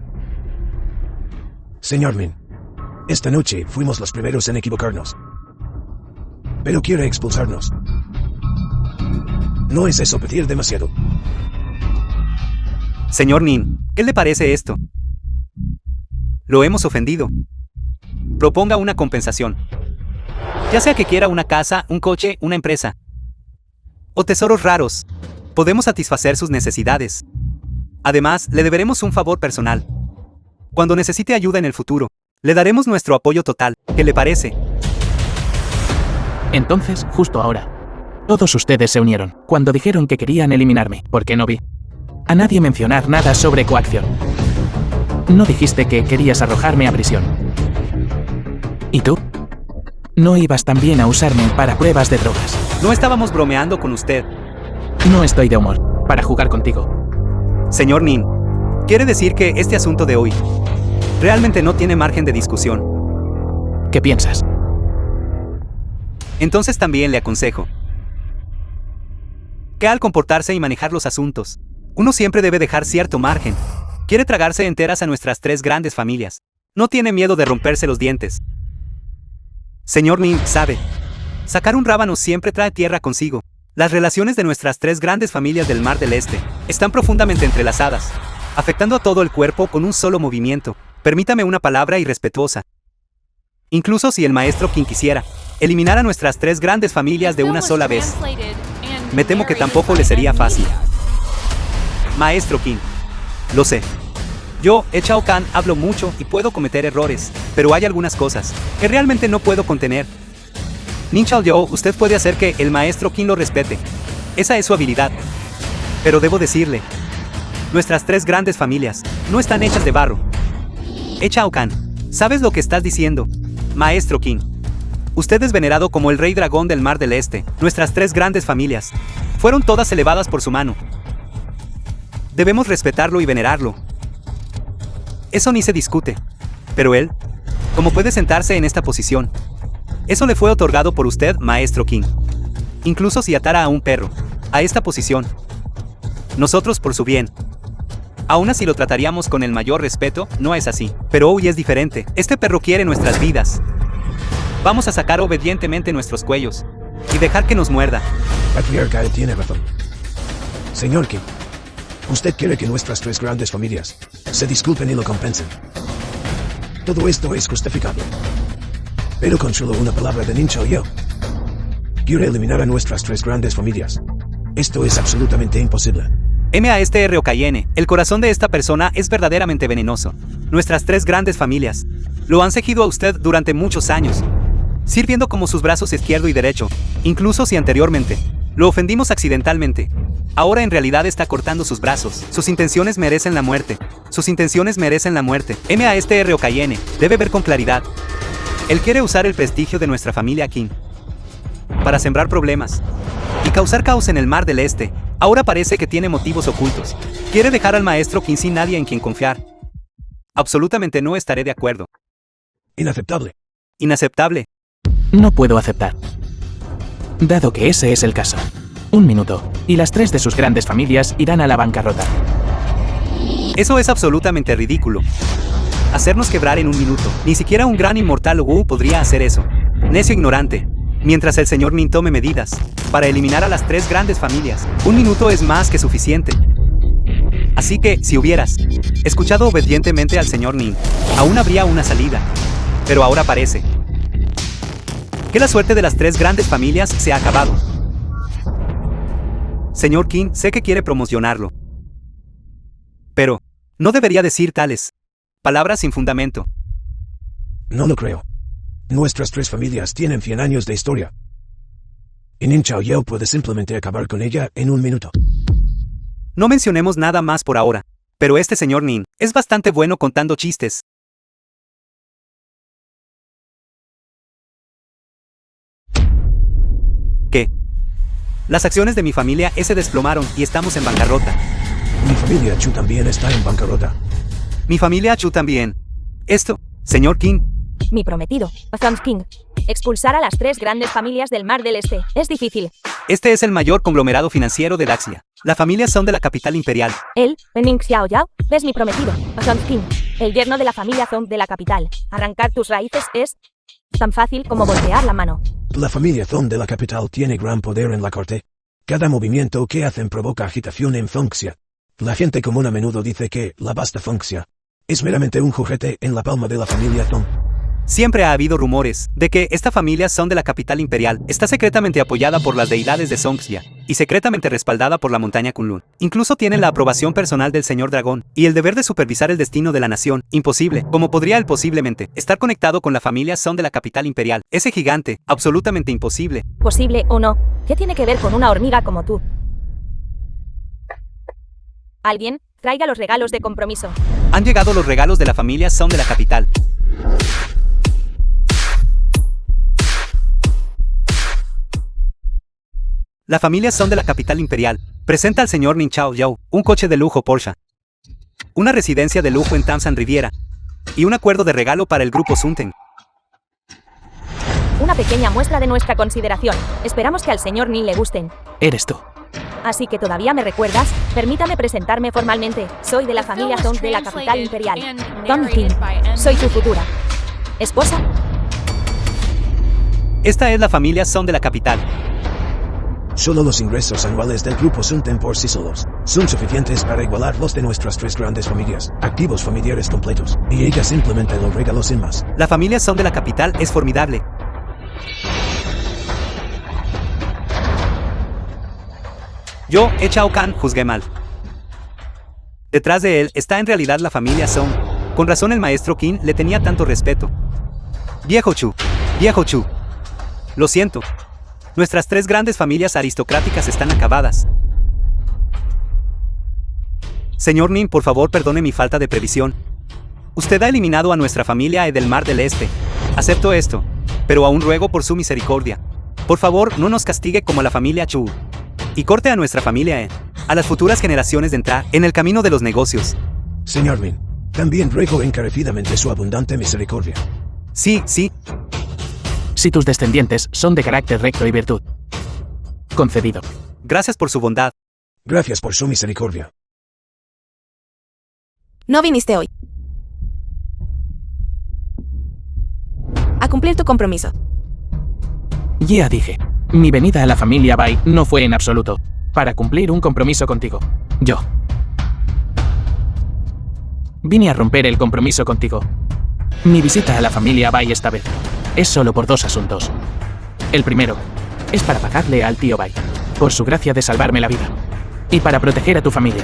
Señor Min, esta noche fuimos los primeros en equivocarnos. Pero quiere expulsarnos. ¿No es eso pedir demasiado? Señor Nin, ¿qué le parece esto? Lo hemos ofendido. Proponga una compensación. Ya sea que quiera una casa, un coche, una empresa. O tesoros raros. Podemos satisfacer sus necesidades. Además, le deberemos un favor personal. Cuando necesite ayuda en el futuro, le daremos nuestro apoyo total. ¿Qué le parece? Entonces, justo ahora, todos ustedes se unieron cuando dijeron que querían eliminarme. ¿Por qué no vi a nadie mencionar nada sobre coacción? No dijiste que querías arrojarme a prisión. ¿Y tú? ¿No ibas también a usarme para pruebas de drogas? No estábamos bromeando con usted. No estoy de humor para jugar contigo. Señor Nin, quiere decir que este asunto de hoy realmente no tiene margen de discusión. ¿Qué piensas? Entonces también le aconsejo que al comportarse y manejar los asuntos, uno siempre debe dejar cierto margen. Quiere tragarse enteras a nuestras 3 grandes familias. No tiene miedo de romperse los dientes. Señor Nin, sabe, sacar un rábano siempre trae tierra consigo. Las relaciones de nuestras 3 grandes familias del Mar del Este están profundamente entrelazadas, afectando a todo el cuerpo con un solo movimiento. Permítame una palabra irrespetuosa. Incluso si el maestro Qin quisiera eliminar a nuestras 3 grandes familias de una sola vez, me temo que tampoco le sería fácil. Maestro Qin, lo sé. Yo, Chao Kahn, hablo mucho y puedo cometer errores, pero hay algunas cosas que realmente no puedo contener. Nin Chao Yao, usted puede hacer que el maestro Qin lo respete. Esa es su habilidad. Pero debo decirle, nuestras 3 grandes familias no están hechas de barro. Chao Kahn, ¿sabes lo que estás diciendo? Maestro Qin, usted es venerado como el rey dragón del Mar del Este. Nuestras 3 grandes familias fueron todas elevadas por su mano. Debemos respetarlo y venerarlo. Eso ni se discute. Pero él Como puede sentarse en esta posición. Eso le fue otorgado por usted, Maestro King. Incluso si atara a un perro a esta posición. Nosotros por su bien. Aún así lo trataríamos con el mayor respeto, no es así. Pero hoy es diferente. Este perro quiere nuestras vidas. Vamos a sacar obedientemente nuestros cuellos y dejar que nos muerda. Patriarca tiene razón. Señor King, usted quiere que nuestras 3 grandes familias se disculpen y lo compensen. Todo esto es justificable. Pero con solo una palabra de Nin Chao Yao, quiere eliminar a nuestras 3 grandes familias. Esto es absolutamente imposible. Mastr Cayenne, el corazón de esta persona es verdaderamente venenoso. Nuestras 3 grandes familias lo han seguido a usted durante muchos años, sirviendo como sus brazos izquierdo y derecho, incluso si anteriormente lo ofendimos accidentalmente. Ahora en realidad está cortando sus brazos. Sus intenciones merecen la muerte. Sus intenciones merecen la muerte. Mastr Cayenne debe ver con claridad. Él quiere usar el prestigio de nuestra familia King para sembrar problemas y causar caos en el Mar del Este. Ahora parece que tiene motivos ocultos. Quiere dejar al Maestro King sin nadie en quien confiar. Absolutamente no estaré de acuerdo. Inaceptable. Inaceptable. No puedo aceptar. Dado que ese es el caso. 1 minuto, y las 3 de sus grandes familias irán a la bancarrota. Eso es absolutamente ridículo. Hacernos quebrar en 1 minuto. Ni siquiera un gran inmortal Wu podría hacer eso. Necio ignorante. Mientras el señor Nin tome medidas para eliminar a las 3 grandes familias, 1 minuto es más que suficiente. Así que, si hubieras escuchado obedientemente al señor Nin, aún habría una salida. Pero ahora parece que la suerte de las 3 grandes familias se ha acabado. Señor King, sé que quiere promocionarlo. Pero no debería decir tales palabras sin fundamento. No lo creo. Nuestras 3 familias tienen 100 años de historia. Y Nin Chao Yao puede simplemente acabar con ella en 1 minuto. No mencionemos nada más por ahora. Pero este señor Nin es bastante bueno contando chistes. ¿Qué? Las acciones de mi familia se desplomaron y estamos en bancarrota. Mi familia Chu también está en bancarrota. Mi familia Chu también. Esto, señor King. Mi prometido, Thumb King. Expulsar a las 3 grandes familias del Mar del Este es difícil. Este es el mayor conglomerado financiero de Daxia. La familia son de la capital imperial. Él, Ning Xiao Yao, es mi prometido, Thumb King. El yerno de la familia Thumb de la capital. Arrancar tus raíces es tan fácil como voltear la mano. La familia Thong de la capital tiene gran poder en la corte. Cada movimiento que hacen provoca agitación en Fengxia. La gente común a menudo dice que la vasta Fengxia es meramente un juguete en la palma de la familia Thong. Siempre ha habido rumores de que esta familia son de la capital imperial. Está secretamente apoyada por las deidades de Songxia y secretamente respaldada por la montaña Kunlun. Incluso tienen la aprobación personal del señor dragón y el deber de supervisar el destino de la nación. Imposible. ¿Cómo podría él posiblemente estar conectado con la familia son de la capital imperial? Ese gigante, absolutamente imposible. Posible o no, ¿qué tiene que ver con una hormiga como tú? Alguien, traiga los regalos de compromiso. Han llegado los regalos de la familia son de la capital. La familia son de la capital imperial. Presenta al señor Nin Chao Yao un coche de lujo Porsche, una residencia de lujo en Tamsan Riviera y un acuerdo de regalo para el grupo Sunten. Una pequeña muestra de nuestra consideración. Esperamos que al señor Nin le gusten. Eres tú. Así que todavía me recuerdas. Permítame presentarme formalmente. Soy de la familia Thong de la capital imperial. Thong King. Soy tu futura esposa. Esta es la familia son de la capital. Solo los ingresos anuales del grupo Sunten por sí solos son suficientes para igualar los de nuestras 3 grandes familias, activos familiares completos, y ella simplemente lo regaló sin más. La familia son de la capital es formidable. Yo, Chao Kan, juzgué mal. Detrás de él está en realidad la familia Song. Con razón el maestro Qin le tenía tanto respeto. Viejo Chu. Viejo Chu. Lo siento. Nuestras 3 grandes familias aristocráticas están acabadas. Señor Nin, por favor perdone mi falta de previsión. Usted ha eliminado a nuestra familia del Mar del Este. Acepto esto, pero aún ruego por su misericordia. Por favor, no nos castigue como la familia Chu. Y corte a nuestra familia a las futuras generaciones de entrar en el camino de los negocios. Señor Min, también ruego encarecidamente su abundante misericordia. Sí, sí. Si tus descendientes son de carácter recto y virtud. Concedido. Gracias por su bondad. Gracias por su misericordia. No viniste hoy a cumplir tu compromiso. Ya dije. Mi venida a la familia Bai no fue en absoluto para cumplir un compromiso contigo. Yo vine a romper el compromiso contigo. Mi visita a la familia Bai esta vez es solo por 2 asuntos. El primero es para pagarle al tío Bai por su gracia de salvarme la vida y para proteger a tu familia.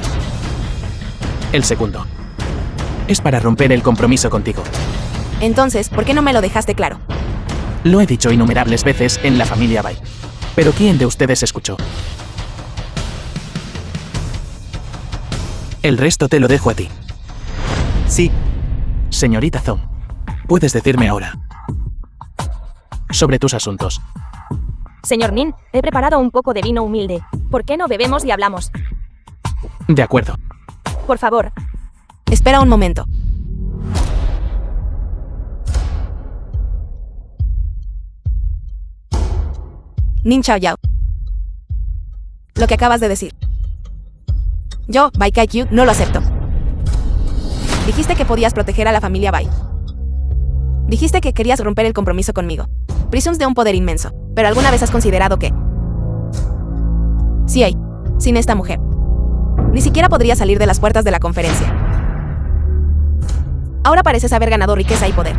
El segundo es para romper el compromiso contigo. Entonces, ¿por qué no me lo dejaste claro? Lo he dicho innumerables veces en la familia Bai. Pero ¿quién de ustedes escuchó? El resto te lo dejo a ti. Sí. Señorita Zong, puedes decirme ahora sobre tus asuntos. Señor Nin, he preparado un poco de vino humilde. ¿Por qué no bebemos y hablamos? De acuerdo. Por favor. Espera un momento. Nin Chao Yao. Lo que acabas de decir. Yo, Bai Kai-kyu, no lo acepto. Dijiste que podías proteger a la familia Bai. Dijiste que querías romper el compromiso conmigo. Presumes de un poder inmenso, pero ¿alguna vez has considerado que sí hay, sin esta mujer, ni siquiera podría salir de las puertas de la conferencia? Ahora pareces haber ganado riqueza y poder.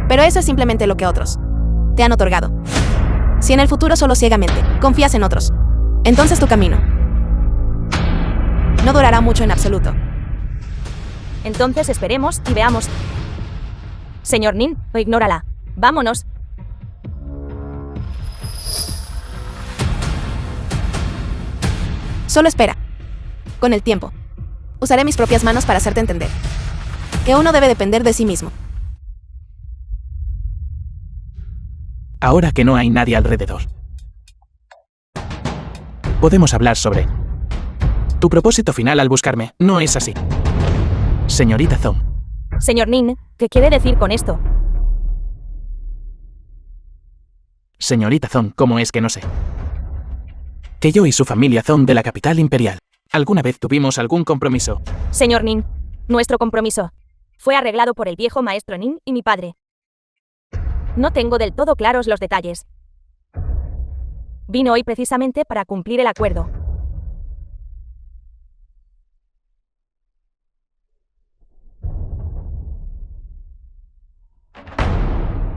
Pero eso es simplemente lo que otros te han otorgado. Si en el futuro solo ciegamente confías en otros, entonces tu camino no durará mucho en absoluto. Entonces esperemos y veamos. Señor Nin, o ignórala. Vámonos. Solo espera. Con el tiempo, usaré mis propias manos para hacerte entender que uno debe depender de sí mismo. Ahora que no hay nadie alrededor, podemos hablar sobre tu propósito final al buscarme. ¿No es así, señorita Zong? Señor Nin, ¿qué quiere decir con esto? Señorita Zong, ¿cómo es que no sé? Que yo y su familia Zong de la capital imperial, ¿alguna vez tuvimos algún compromiso? Señor Nin, nuestro compromiso fue arreglado por el viejo maestro Nin y mi padre. No tengo del todo claros los detalles. Vino hoy precisamente para cumplir el acuerdo.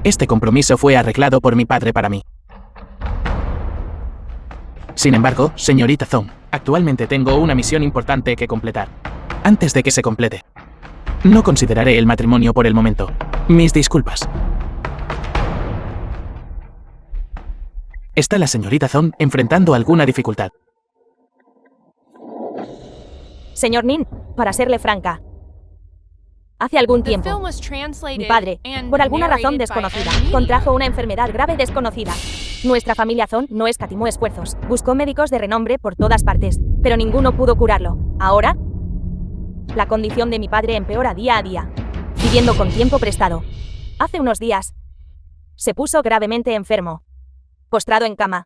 Este compromiso fue arreglado por mi padre para mí. Sin embargo, señorita Zong, actualmente tengo una misión importante que completar. Antes de que se complete, no consideraré el matrimonio por el momento. Mis disculpas. ¿Está la señorita Zong enfrentando alguna dificultad? Señor Nin, para serle franca, hace algún tiempo, mi padre, por alguna razón desconocida, contrajo una enfermedad grave desconocida. Nuestra familia Zong no escatimó esfuerzos, buscó médicos de renombre por todas partes, pero ninguno pudo curarlo. Ahora, la condición de mi padre empeora día a día, viviendo con tiempo prestado. Hace unos días, se puso gravemente enfermo, postrado en cama.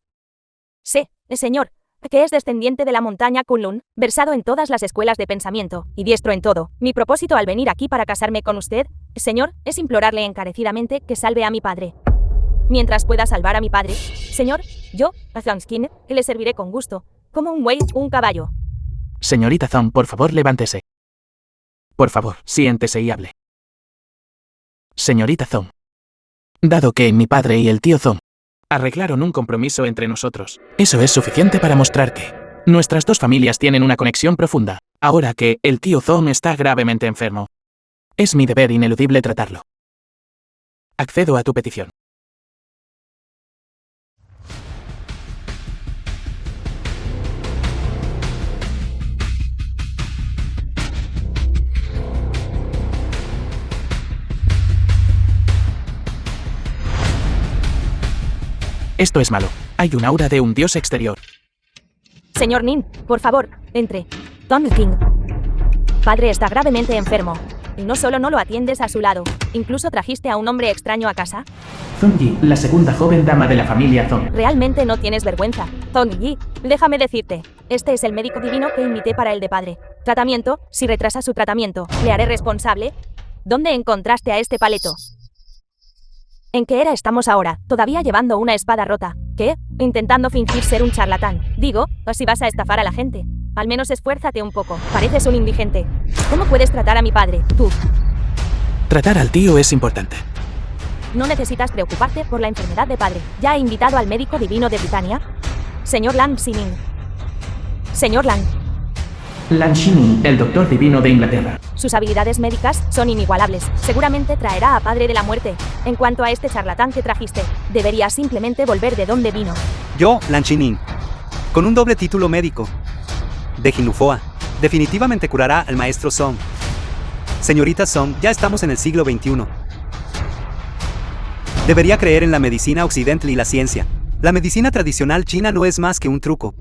Sé, señor, que es descendiente de la montaña Kunlun, versado en todas las escuelas de pensamiento, y diestro en todo. Mi propósito al venir aquí para casarme con usted, señor, es implorarle encarecidamente que salve a mi padre. Mientras pueda salvar a mi padre, señor, yo, a Zongskin, le serviré con gusto, como un buey, un caballo. Señorita Zong, por favor, levántese. Por favor, siéntese y hable. Señorita Zong, dado que mi padre y el tío Zong arreglaron un compromiso entre nosotros, eso es suficiente para mostrar que nuestras dos familias tienen una conexión profunda, ahora que el tío Zong está gravemente enfermo. Es mi deber ineludible tratarlo. Accedo a tu petición. Esto es malo. Hay un aura de un dios exterior. Señor Nin, por favor, entre. Tom King. Padre está gravemente enfermo. Y no solo no lo atiendes a su lado, incluso trajiste a un hombre extraño a casa. Zong-Yi, la segunda joven dama de la familia Zong. Realmente no tienes vergüenza. Zong-Yi, déjame decirte, este es el médico divino que invité para el de padre. Tratamiento, si retrasa su tratamiento, le haré responsable. ¿Dónde encontraste a este paleto? ¿En qué era estamos ahora? Todavía llevando una espada rota. ¿Qué? Intentando fingir ser un charlatán. Digo, o si vas a estafar a la gente. Al menos esfuérzate un poco. Pareces un indigente. ¿Cómo puedes tratar a mi padre, tú? Tratar al tío es importante. No necesitas preocuparte por la enfermedad de padre. ¿Ya he invitado al médico divino de Britania? Señor Lang Xining. Señor Lang. Lan Xining, el doctor divino de Inglaterra. Sus habilidades médicas son inigualables. Seguramente traerá a padre de la muerte. En cuanto a este charlatán que trajiste, debería simplemente volver de donde vino. Yo, Lan Xining, con un doble título médico de Jinufoa, definitivamente curará al maestro Song. Señorita Song, ya estamos en el siglo XXI. Debería creer en la medicina occidental y la ciencia. La medicina tradicional china no es más que un truco.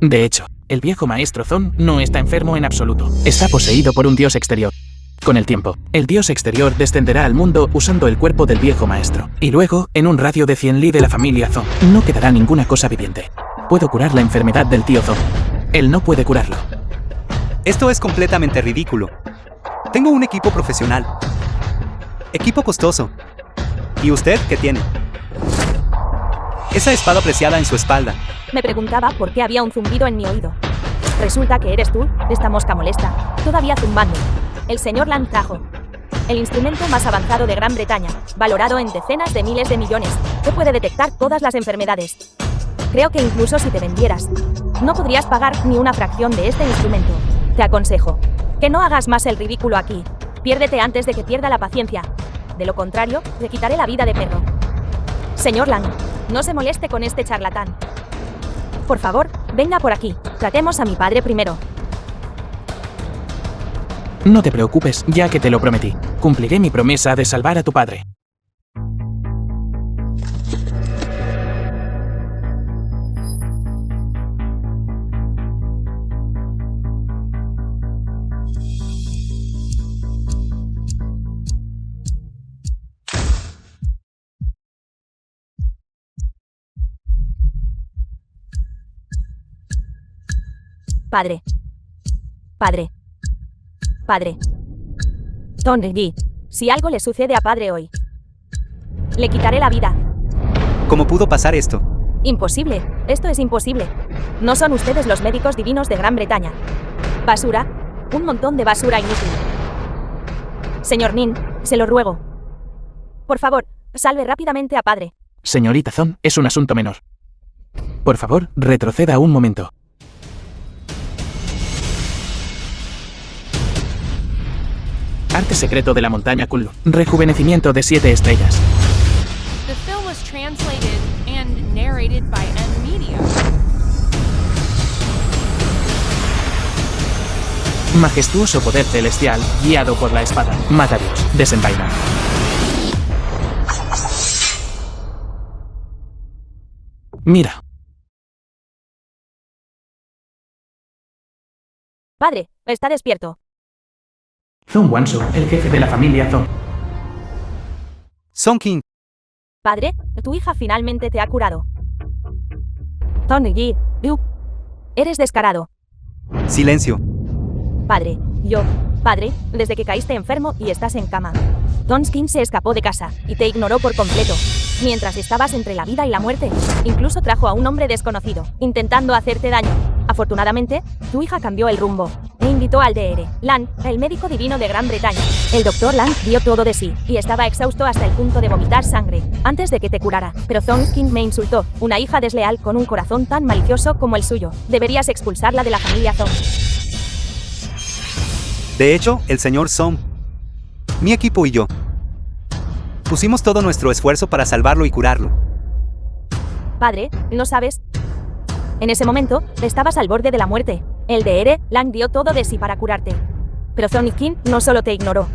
De hecho, el viejo maestro Zong no está enfermo en absoluto. Está poseído por un dios exterior. Con el tiempo, el dios exterior descenderá al mundo usando el cuerpo del viejo maestro. Y luego, en un radio de 100 li de la familia Zong, no quedará ninguna cosa viviente. Puedo curar la enfermedad del tío Zong. Él no puede curarlo. Esto es completamente ridículo. Tengo un equipo profesional. Equipo costoso. ¿Y usted qué tiene? Esa espada preciada en su espalda. Me preguntaba por qué había un zumbido en mi oído. Resulta que eres tú, esta mosca molesta, todavía zumbando. El señor Lang trajo el instrumento más avanzado de Gran Bretaña, valorado en decenas de miles de millones, que puede detectar todas las enfermedades. Creo que incluso si te vendieras, no podrías pagar ni una fracción de este instrumento. Te aconsejo que no hagas más el ridículo aquí. Piérdete antes de que pierda la paciencia. De lo contrario, le quitaré la vida de perro. Señor Lang, no se moleste con este charlatán. Por favor, venga por aquí. Tratemos a mi padre primero. No te preocupes, ya que te lo prometí. Cumpliré mi promesa de salvar a tu padre. Padre. Padre. Padre. Zong-Yi, si algo le sucede a padre hoy, le quitaré la vida. ¿Cómo pudo pasar esto? Imposible. Esto es imposible. No son ustedes los médicos divinos de Gran Bretaña. Basura. Un montón de basura inútil. Señor Nin, se lo ruego. Por favor, salve rápidamente a padre. Señorita Zong, es un asunto menor. Por favor, retroceda un momento. Arte secreto de la montaña Kunlun. Rejuvenecimiento de 7 estrellas. The film was translated and narrated by M Media. Majestuoso poder celestial, guiado por la espada. Mata a Dios, desenvaina. Mira. Padre, está despierto. Zong Wansu, el jefe de la familia Zong. Song King. Padre, tu hija finalmente te ha curado. Zong-Yi, eres descarado. Silencio. Padre, padre, desde que caíste enfermo y estás en cama. Zong-King se escapó de casa y te ignoró por completo. Mientras estabas entre la vida y la muerte, incluso trajo a un hombre desconocido, intentando hacerte daño. Afortunadamente, tu hija cambió el rumbo e invitó al Dr. Lang, el médico divino de Gran Bretaña. El Dr. Lang dio todo de sí y estaba exhausto hasta el punto de vomitar sangre antes de que te curara. Pero Zong-King me insultó, una hija desleal con un corazón tan malicioso como el suyo. Deberías expulsarla de la familia Zong. De hecho, el señor Song, mi equipo y yo, pusimos todo nuestro esfuerzo para salvarlo y curarlo. Padre, ¿no sabes? En ese momento, estabas al borde de la muerte. El Dr. Lang dio todo de sí para curarte. Pero Zong-King no solo te ignoró,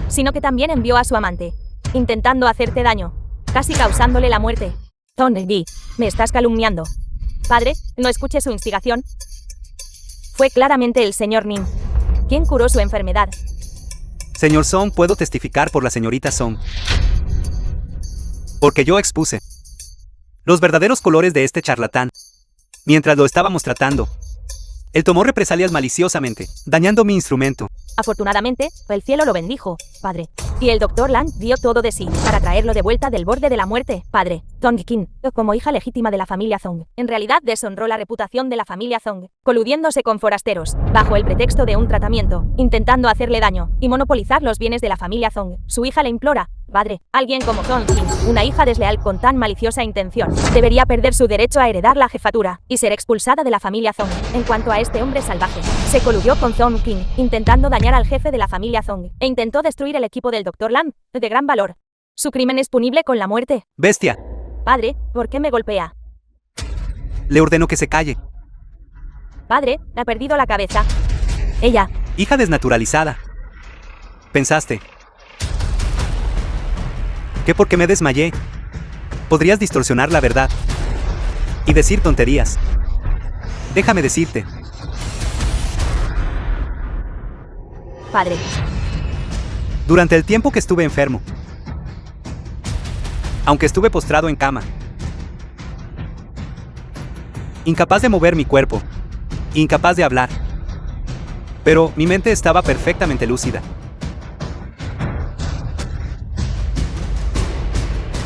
sino que también envió a su amante, intentando hacerte daño, casi causándole la muerte. Zong-Yi, me estás calumniando. Padre, no escuche su instigación. Fue claramente el señor Nin quien curó su enfermedad. Señor Song, puedo testificar por la señorita Song. Porque yo expuse los verdaderos colores de este charlatán. Mientras lo estábamos tratando, él tomó represalias maliciosamente, dañando mi instrumento. Afortunadamente, el cielo lo bendijo, padre. Y el doctor Lang dio todo de sí para traerlo de vuelta del borde de la muerte, padre. Tong Kin, como hija legítima de la familia Zong, en realidad deshonró la reputación de la familia Zong, coludiéndose con forasteros, bajo el pretexto de un tratamiento, intentando hacerle daño y monopolizar los bienes de la familia Zong. Su hija le implora: padre, alguien como Zong Kin, una hija desleal con tan maliciosa intención, debería perder su derecho a heredar la jefatura y ser expulsada de la familia Zong. En cuanto a este hombre salvaje, se coludió con Zong Kin, intentando dañar al jefe de la familia Zong, e intentó destruir el equipo del Dr. Lam, de gran valor. Su crimen es punible con la muerte. Bestia, Padre, ¿por qué me golpea? le ordeno que se calle. Padre, ha perdido la cabeza. Ella. Hija desnaturalizada. ¿Pensaste que porque me desmayé podrías distorsionar la verdad y decir tonterías? Déjame decirte. Padre, Durante el tiempo que estuve enfermo, aunque estuve postrado en cama, incapaz de mover mi cuerpo, incapaz de hablar, pero mi mente estaba perfectamente lúcida.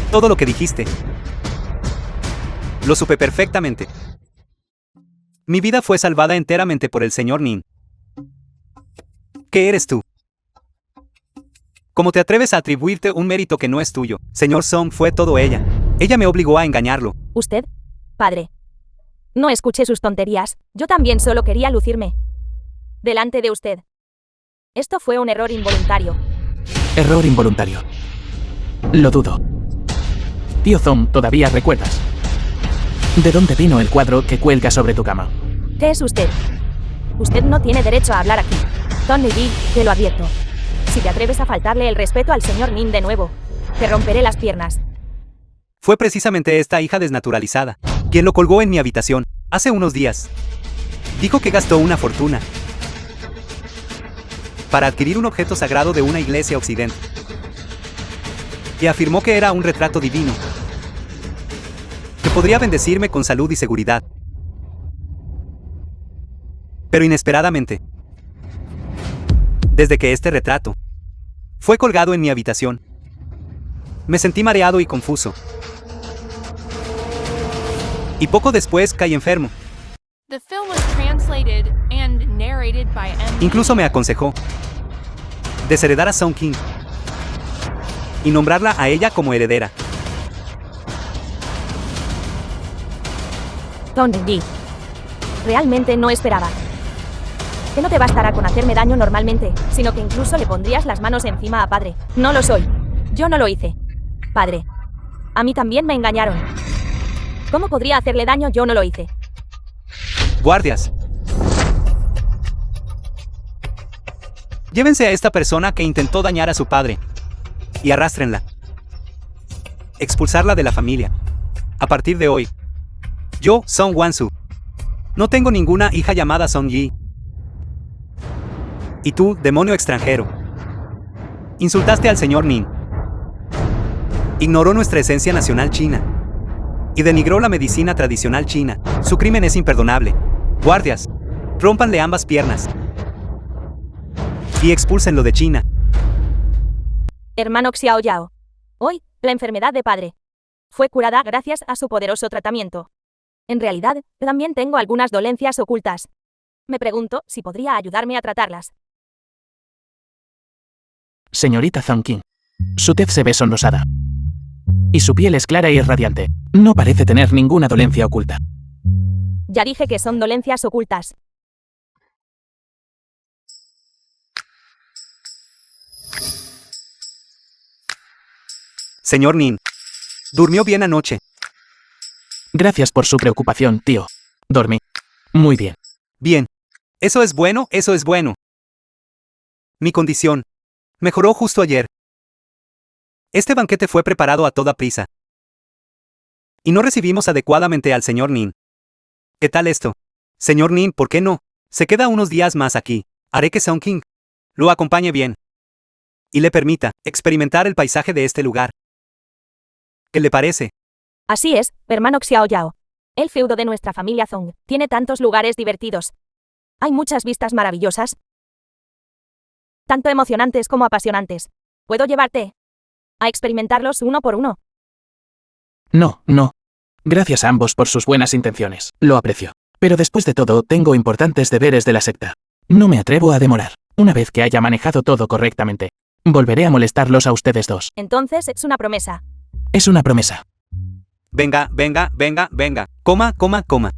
Todo lo que dijiste, lo supe perfectamente. Mi vida fue salvada enteramente por el señor Nin. ¿Qué eres tú? ¿Cómo te atreves a atribuirte un mérito que no es tuyo? Señor Song, fue todo ella. Ella me obligó a engañarlo. ¿usted? Padre. No escuché sus tonterías. Yo también solo quería lucirme delante de usted. Esto fue un error involuntario. Error involuntario. Lo dudo. Tío Zong, ¿todavía recuerdas de dónde vino el cuadro que cuelga sobre tu cama? ¿Qué es usted? Usted no tiene derecho a hablar aquí. Tony Lee, te lo advierto. Si te atreves a faltarle el respeto al señor Nin de nuevo, te romperé las piernas. Fue precisamente esta hija desnaturalizada quien lo colgó en mi habitación hace unos días. Dijo que gastó una fortuna para adquirir un objeto sagrado de una iglesia occidental y afirmó que era un retrato divino que podría bendecirme con salud y seguridad. Pero inesperadamente, desde que este retrato fue colgado en mi habitación, me sentí mareado y confuso. Y poco después caí enfermo. The film was translated and narrated by M. Incluso me aconsejó desheredar a Song King y nombrarla a ella como heredera. Tony Lee. Realmente no esperaba que no te bastará con hacerme daño normalmente, sino que incluso le pondrías las manos encima a padre. No lo soy. Yo no lo hice. Padre. A mí también me engañaron. ¿Cómo podría hacerle daño? Yo no lo hice. Guardias, llévense a esta persona que intentó dañar a su padre y arrástrenla. Expulsarla de la familia. A partir de hoy, yo, Song Wansu, no tengo ninguna hija llamada Song Yi. Y tú, demonio extranjero, insultaste al señor Nin, ignoró nuestra esencia nacional china y denigró la medicina tradicional china. Su crimen es imperdonable. Guardias, rómpanle ambas piernas y expúlsenlo de China. Hermano Xiao Yao. Hoy, la enfermedad de padre fue curada gracias a su poderoso tratamiento. En realidad, también tengo algunas dolencias ocultas. Me pregunto si podría ayudarme a tratarlas. Señorita Zong King. Su tez se ve sonrosada. Y su piel es clara y radiante. No parece tener ninguna dolencia oculta. Ya dije que son dolencias ocultas. Señor Nin, ¿durmió bien anoche? Gracias por su preocupación, tío. Dormí muy bien. Bien. Eso es bueno, eso es bueno. Mi condición mejoró justo ayer. Este banquete fue preparado a toda prisa. Y no recibimos adecuadamente al señor Nin. ¿Qué tal esto? Señor Nin, ¿por qué no Se queda unos días más aquí. Haré que Song King lo acompañe bien y le permita experimentar el paisaje de este lugar. ¿Qué le parece? Así es, hermano Xiao Yao. El feudo de nuestra familia Zong tiene tantos lugares divertidos. Hay muchas vistas maravillosas, tanto emocionantes como apasionantes. ¿Puedo llevarte a experimentarlos uno por uno? No, no. Gracias a ambos por sus buenas intenciones. Lo aprecio. Pero después de todo, tengo importantes deberes de la secta. No me atrevo a demorar. Una vez que haya manejado todo correctamente, volveré a molestarlos a ustedes dos. Entonces es una promesa. Es una promesa. Venga, venga, venga, venga. Coma, coma, coma.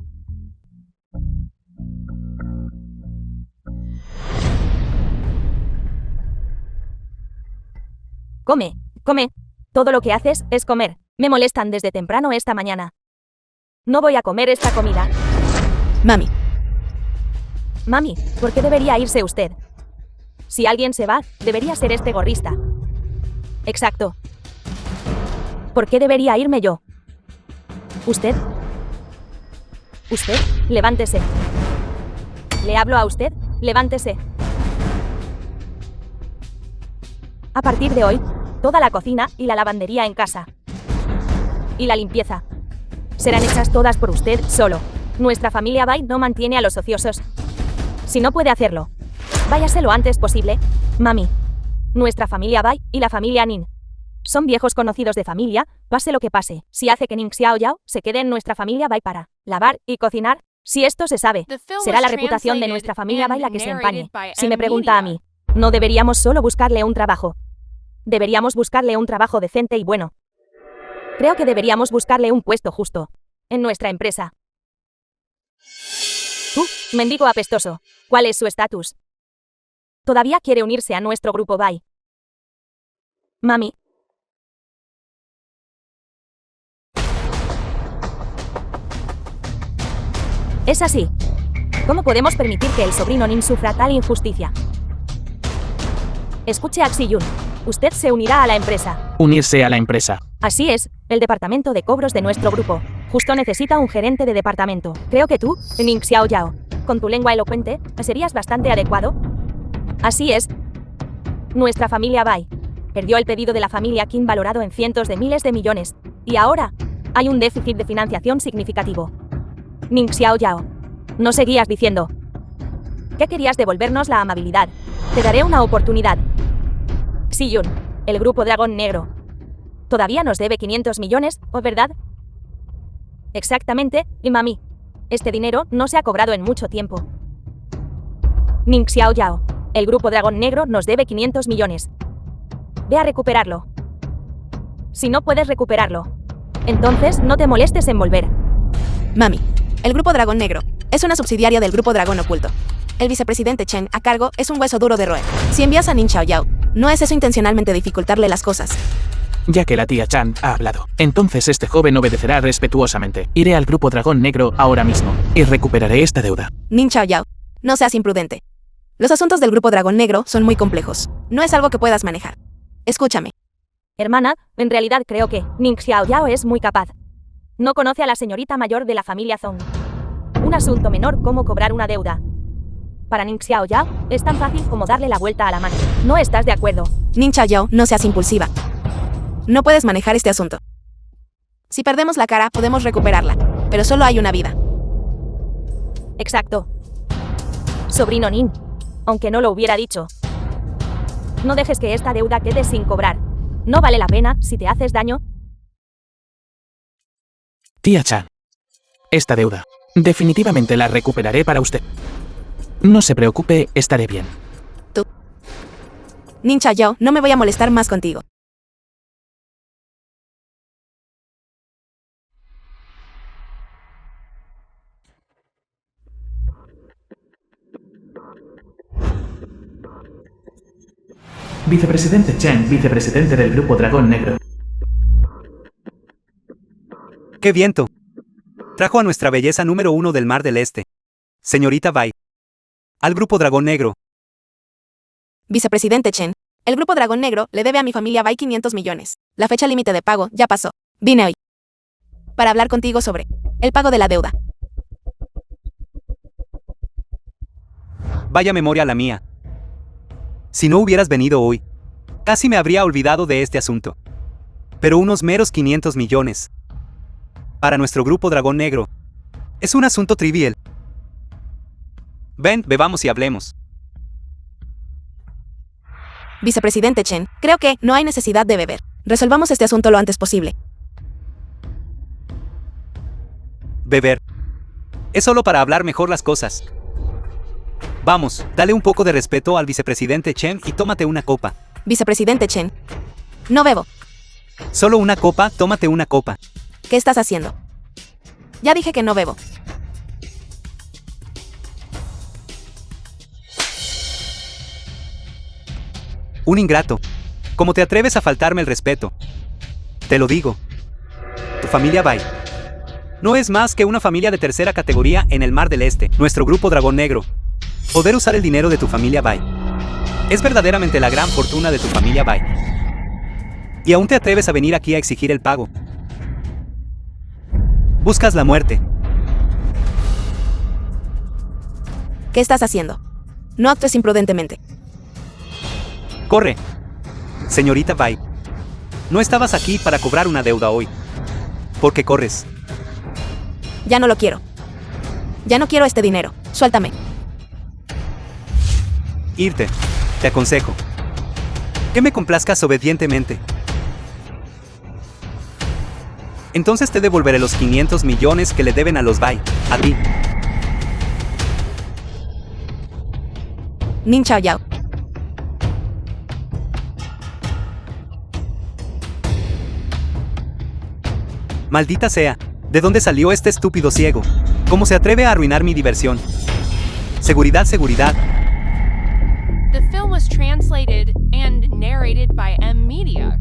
Come, come. Todo lo que haces es comer. Me molestan desde temprano esta mañana. No voy a comer esta comida. Mami, Mami, ¿por qué debería irse usted? Si alguien se va, debería ser este gorrista. Exacto. ¿Por qué debería irme yo? ¿Usted? ¿Usted? Levántese. ¿Le hablo a usted? Levántese. A partir de hoy, toda la cocina y la lavandería en casa. Y la limpieza. Serán hechas todas por usted solo. Nuestra familia Bai no mantiene a los ociosos. Si no puede hacerlo, váyase lo antes posible. Mami. Nuestra familia Bai y la familia Nin son viejos conocidos de familia, pase lo que pase. Si hace que Ning Xiao Yao se quede en nuestra familia Bai para lavar y cocinar, si esto se sabe, The film será was la reputación de nuestra familia Bai la que se translated empañe. and narrated Si me by pregunta a Media. mí, no deberíamos solo buscarle un trabajo. Deberíamos buscarle un trabajo decente y bueno. Creo que deberíamos buscarle un puesto justo en nuestra empresa. Tú, mendigo apestoso, ¿cuál es su estatus? ¿Todavía quiere unirse a nuestro grupo Bai? Mami. Es así. ¿Cómo podemos permitir que el sobrino Nin sufra tal injusticia? Escuche a Xi Yun. Usted se unirá a la empresa. Unirse a la empresa. Así es, el departamento de cobros de nuestro grupo justo necesita un gerente de departamento. Creo que tú, Ning Xiao Yao, con tu lengua elocuente, serías bastante adecuado. Así es. Nuestra familia Bai perdió el pedido de la familia Qin valorado en cientos de miles de millones. Y ahora, hay un déficit de financiación significativo. Ning Xiao Yao, no seguías diciendo que querías devolvernos la amabilidad. Te daré una oportunidad. Xi Yun, el grupo Dragón Negro. Todavía nos debe 500 millones, ¿o verdad? Exactamente, y mami. Este dinero no se ha cobrado en mucho tiempo. Ning Xiao Yao, el grupo Dragón Negro nos debe 500 millones. Ve a recuperarlo. Si no puedes recuperarlo, entonces no te molestes en volver. mami. El Grupo Dragón Negro es una subsidiaria del Grupo Dragón Oculto. El vicepresidente Chen a cargo es un hueso duro de roer. Si envías a Ning Xiao Yao, no es eso intencionalmente dificultarle las cosas. Ya que la tía Chan ha hablado, entonces este joven obedecerá respetuosamente. Iré al grupo Dragón Negro ahora mismo y recuperaré esta deuda. Ning Xiao Yao, no seas imprudente. Los asuntos del Grupo Dragón Negro son muy complejos. No es algo que puedas manejar. Escúchame. Hermana, en realidad creo que Ning Xiao Yao es muy capaz. No conoce a la señorita mayor de la familia Zong. Un asunto menor como cobrar una deuda. Para Ning Xiao Yao, es tan fácil como darle la vuelta a la mano. ¿No estás de acuerdo? Ning Xiao Yao, no seas impulsiva. No puedes manejar este asunto. Si perdemos la cara, podemos recuperarla. Pero solo hay una vida. Exacto. Sobrino Nin, aunque no lo hubiera dicho. No dejes que esta deuda quede sin cobrar. No vale la pena si te haces daño. Tía Chan. Esta deuda. Definitivamente la recuperaré para usted. No se preocupe, estaré bien. Ning Xiao Yao, no me voy a molestar más contigo. Vicepresidente Chen, vicepresidente del grupo Dragón Negro. ¡Qué viento! Trajo a nuestra belleza número 1 del Mar del Este. Señorita Bai. Al grupo Dragón Negro. Vicepresidente Chen, el Grupo Dragón Negro le debe a mi familia Bai 500 millones. La fecha límite de pago ya pasó. Vine hoy para hablar contigo sobre el pago de la deuda. Vaya memoria la mía. Si no hubieras venido hoy, casi me habría olvidado de este asunto. Pero unos meros 500 millones. Para nuestro grupo Dragón Negro, es un asunto trivial. Ven, bebamos y hablemos. Vicepresidente Chen, creo que no hay necesidad de beber. Resolvamos este asunto lo antes posible. Beber. Es solo para hablar mejor las cosas. Vamos, dale un poco de respeto al vicepresidente Chen y tómate una copa. Vicepresidente Chen. No bebo. Solo una copa, tómate una copa. ¿Qué estás haciendo? Ya dije que no bebo. Un ingrato. ¿Cómo te atreves a faltarme el respeto? Te lo digo. Tu familia Bai no es más que una familia de tercera categoría en el Mar del Este, nuestro grupo Dragón Negro. Poder usar el dinero de tu familia Bai es verdaderamente la gran fortuna de tu familia Bai. Y aún te atreves a venir aquí a exigir el pago. Buscas la muerte. ¿Qué estás haciendo? No actúes imprudentemente. Corre. Señorita Bai. No estabas aquí para cobrar una deuda hoy. ¿Por qué corres? Ya no lo quiero. Ya no quiero este dinero. Suéltame. Irte. Te aconsejo. Que me complazcas obedientemente. Entonces te devolveré los 500 millones que le deben a los Bai. A ti. Nin Chao Yao. Maldita sea. ¿De dónde salió este estúpido ciego? ¿Cómo se atreve a arruinar mi diversión? Seguridad, seguridad. The film was translated and narrated by M Media.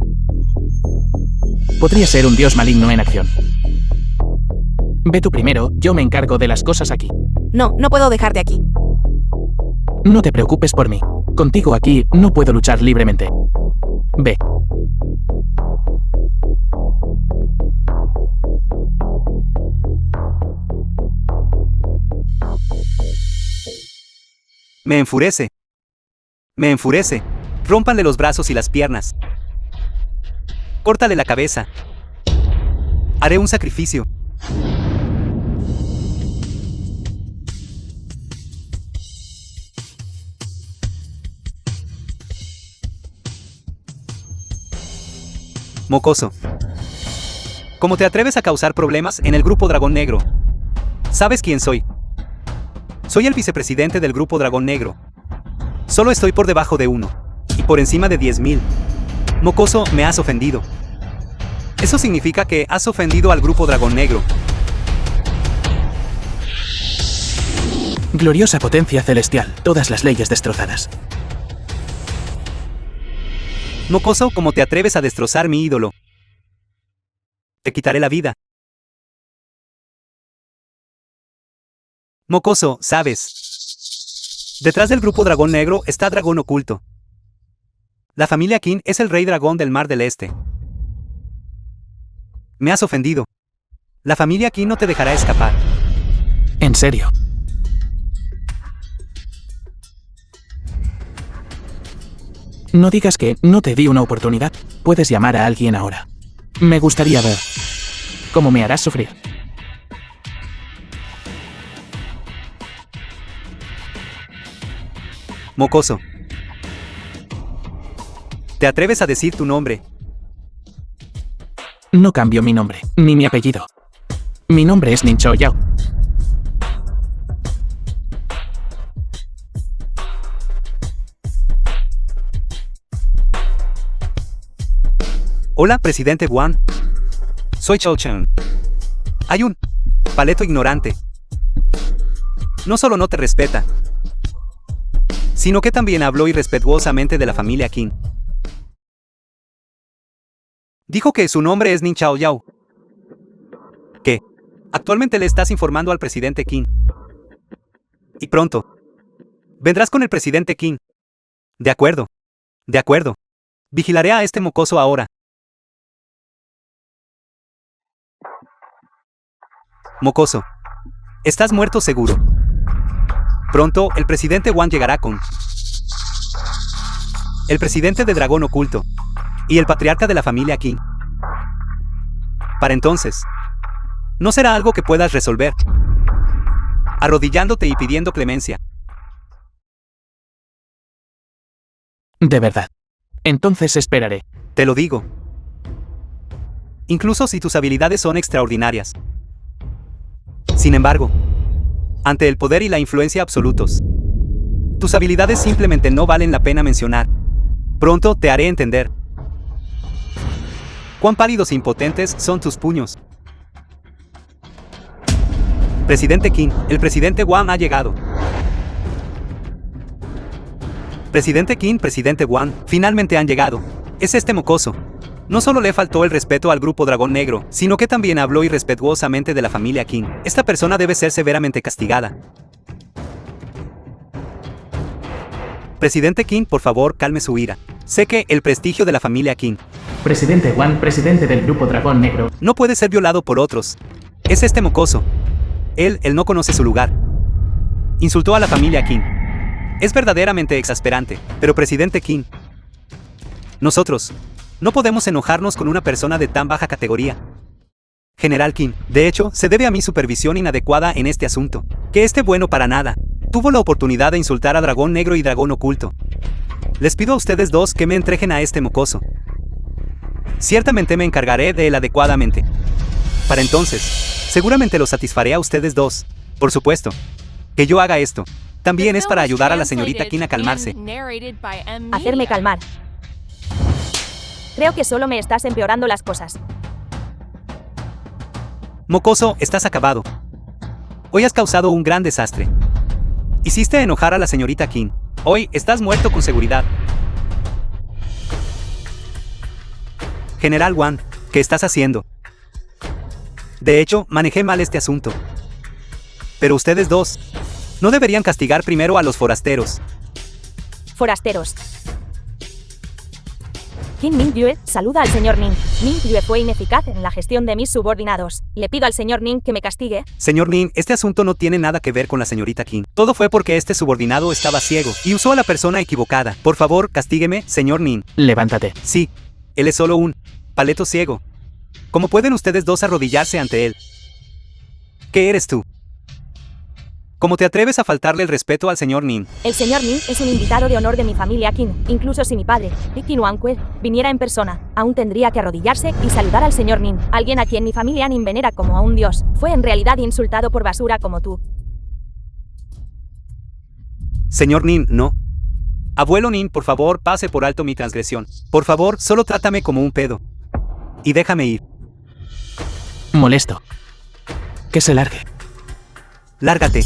Podría ser un dios maligno en acción. Ve tú primero, yo me encargo de las cosas aquí. No, no puedo dejarte aquí. No te preocupes por mí. Contigo aquí no puedo luchar libremente. Ve. Me enfurece. Me enfurece. Rómpanle los brazos y las piernas. Córtale la cabeza. Haré un sacrificio. Mocoso. ¿Cómo te atreves a causar problemas en el grupo Dragón Negro? ¿Sabes quién soy? Soy el vicepresidente del grupo Dragón Negro. Solo estoy por debajo de 1. Y por encima de 10.000. Mocoso, me has ofendido. Eso significa que has ofendido al grupo Dragón Negro. Gloriosa potencia celestial, todas las leyes destrozadas. Mocoso, ¿cómo te atreves a destrozar mi ídolo? Te quitaré la vida. Mocoso, ¿sabes? Detrás del grupo Dragón Negro está Dragón Oculto. La familia Qin es el rey dragón del Mar del Este. Me has ofendido. La familia Qin no te dejará escapar. En serio. No digas que no te di una oportunidad. Puedes llamar a alguien ahora. Me gustaría ver cómo me harás sufrir. Mocoso. ¿Te atreves a decir tu nombre? No cambio mi nombre, ni mi apellido. Mi nombre es Nin Chao Yao. Hola, presidente Wang. Soy Chao Chen. Hay un paleto ignorante. No solo no te respeta, sino que también habló irrespetuosamente de la familia Qin. Dijo que su nombre es Nin Chao Yao. Que actualmente le estás informando al presidente Qin. Y pronto vendrás con el presidente Qin. De acuerdo. De acuerdo. Vigilaré a este mocoso ahora. Mocoso. Estás muerto seguro. Pronto, el presidente Wan llegará con el presidente de Dragón Oculto y el patriarca de la familia Qin. Para entonces, no será algo que puedas resolver arrodillándote y pidiendo clemencia. De verdad. Entonces esperaré. Te lo digo. Incluso si tus habilidades son extraordinarias. Sin embargo, ante el poder y la influencia absolutos, tus habilidades simplemente no valen la pena mencionar. Pronto te haré entender cuán pálidos e impotentes son tus puños. Presidente Qin, el presidente Wan ha llegado. Presidente Qin, presidente Wan, finalmente han llegado. Es este mocoso. No solo le faltó el respeto al grupo Dragón Negro, sino que también habló irrespetuosamente de la familia Qin. Esta persona debe ser severamente castigada. Presidente Qin, por favor, calme su ira. Sé que el prestigio de la familia Qin Presidente Wan, presidente del grupo Dragón Negro. no puede ser violado por otros. Es este mocoso. Él no conoce su lugar. Insultó a la familia Qin. Es verdaderamente exasperante. Pero presidente Qin, nosotros no podemos enojarnos con una persona de tan baja categoría. General Qin, de hecho, se debe a mi supervisión inadecuada en este asunto. Que este bueno para nada tuvo la oportunidad de insultar a Dragón Negro y Dragón Oculto. Les pido a ustedes dos que me entrejen a este mocoso. Ciertamente me encargaré de él adecuadamente. Para entonces, seguramente lo satisfaré a ustedes dos. Por supuesto. Que yo haga esto también es para ayudar a la señorita Qin a calmarse. Hacerme calmar. Creo que solo me estás empeorando las cosas. Mocoso, estás acabado. Hoy has causado un gran desastre. Hiciste enojar a la señorita Qin. Hoy estás muerto con seguridad. General Wan, ¿qué estás haciendo? De hecho, manejé mal este asunto. Pero ustedes dos no deberían castigar primero a los forasteros. Forasteros. Qin Mingyue saluda al señor Ning. Mingyue fue ineficaz en la gestión de mis subordinados. Le pido al señor Ning que me castigue. Señor Nin, este asunto no tiene nada que ver con la señorita Qin. Todo fue porque este subordinado estaba ciego y usó a la persona equivocada. Por favor, castígueme, señor Nin. Levántate. Sí, él es solo un paleto ciego. ¿Cómo pueden ustedes dos arrodillarse ante él? ¿Qué eres tú? ¿Cómo te atreves a faltarle el respeto al señor Nin? El señor Ning es un invitado de honor de mi familia Qin. Incluso si mi padre, Qin Wankue, viniera en persona, aún tendría que arrodillarse y saludar al señor Nin. Alguien a quien mi familia Nin venera como a un dios. Fue en realidad insultado por basura como tú. Señor Nin, no. Abuelo Nin, por favor, pase por alto mi transgresión. Por favor, solo trátame como un pedo. Y déjame ir. Molesto. Que se largue. Lárgate.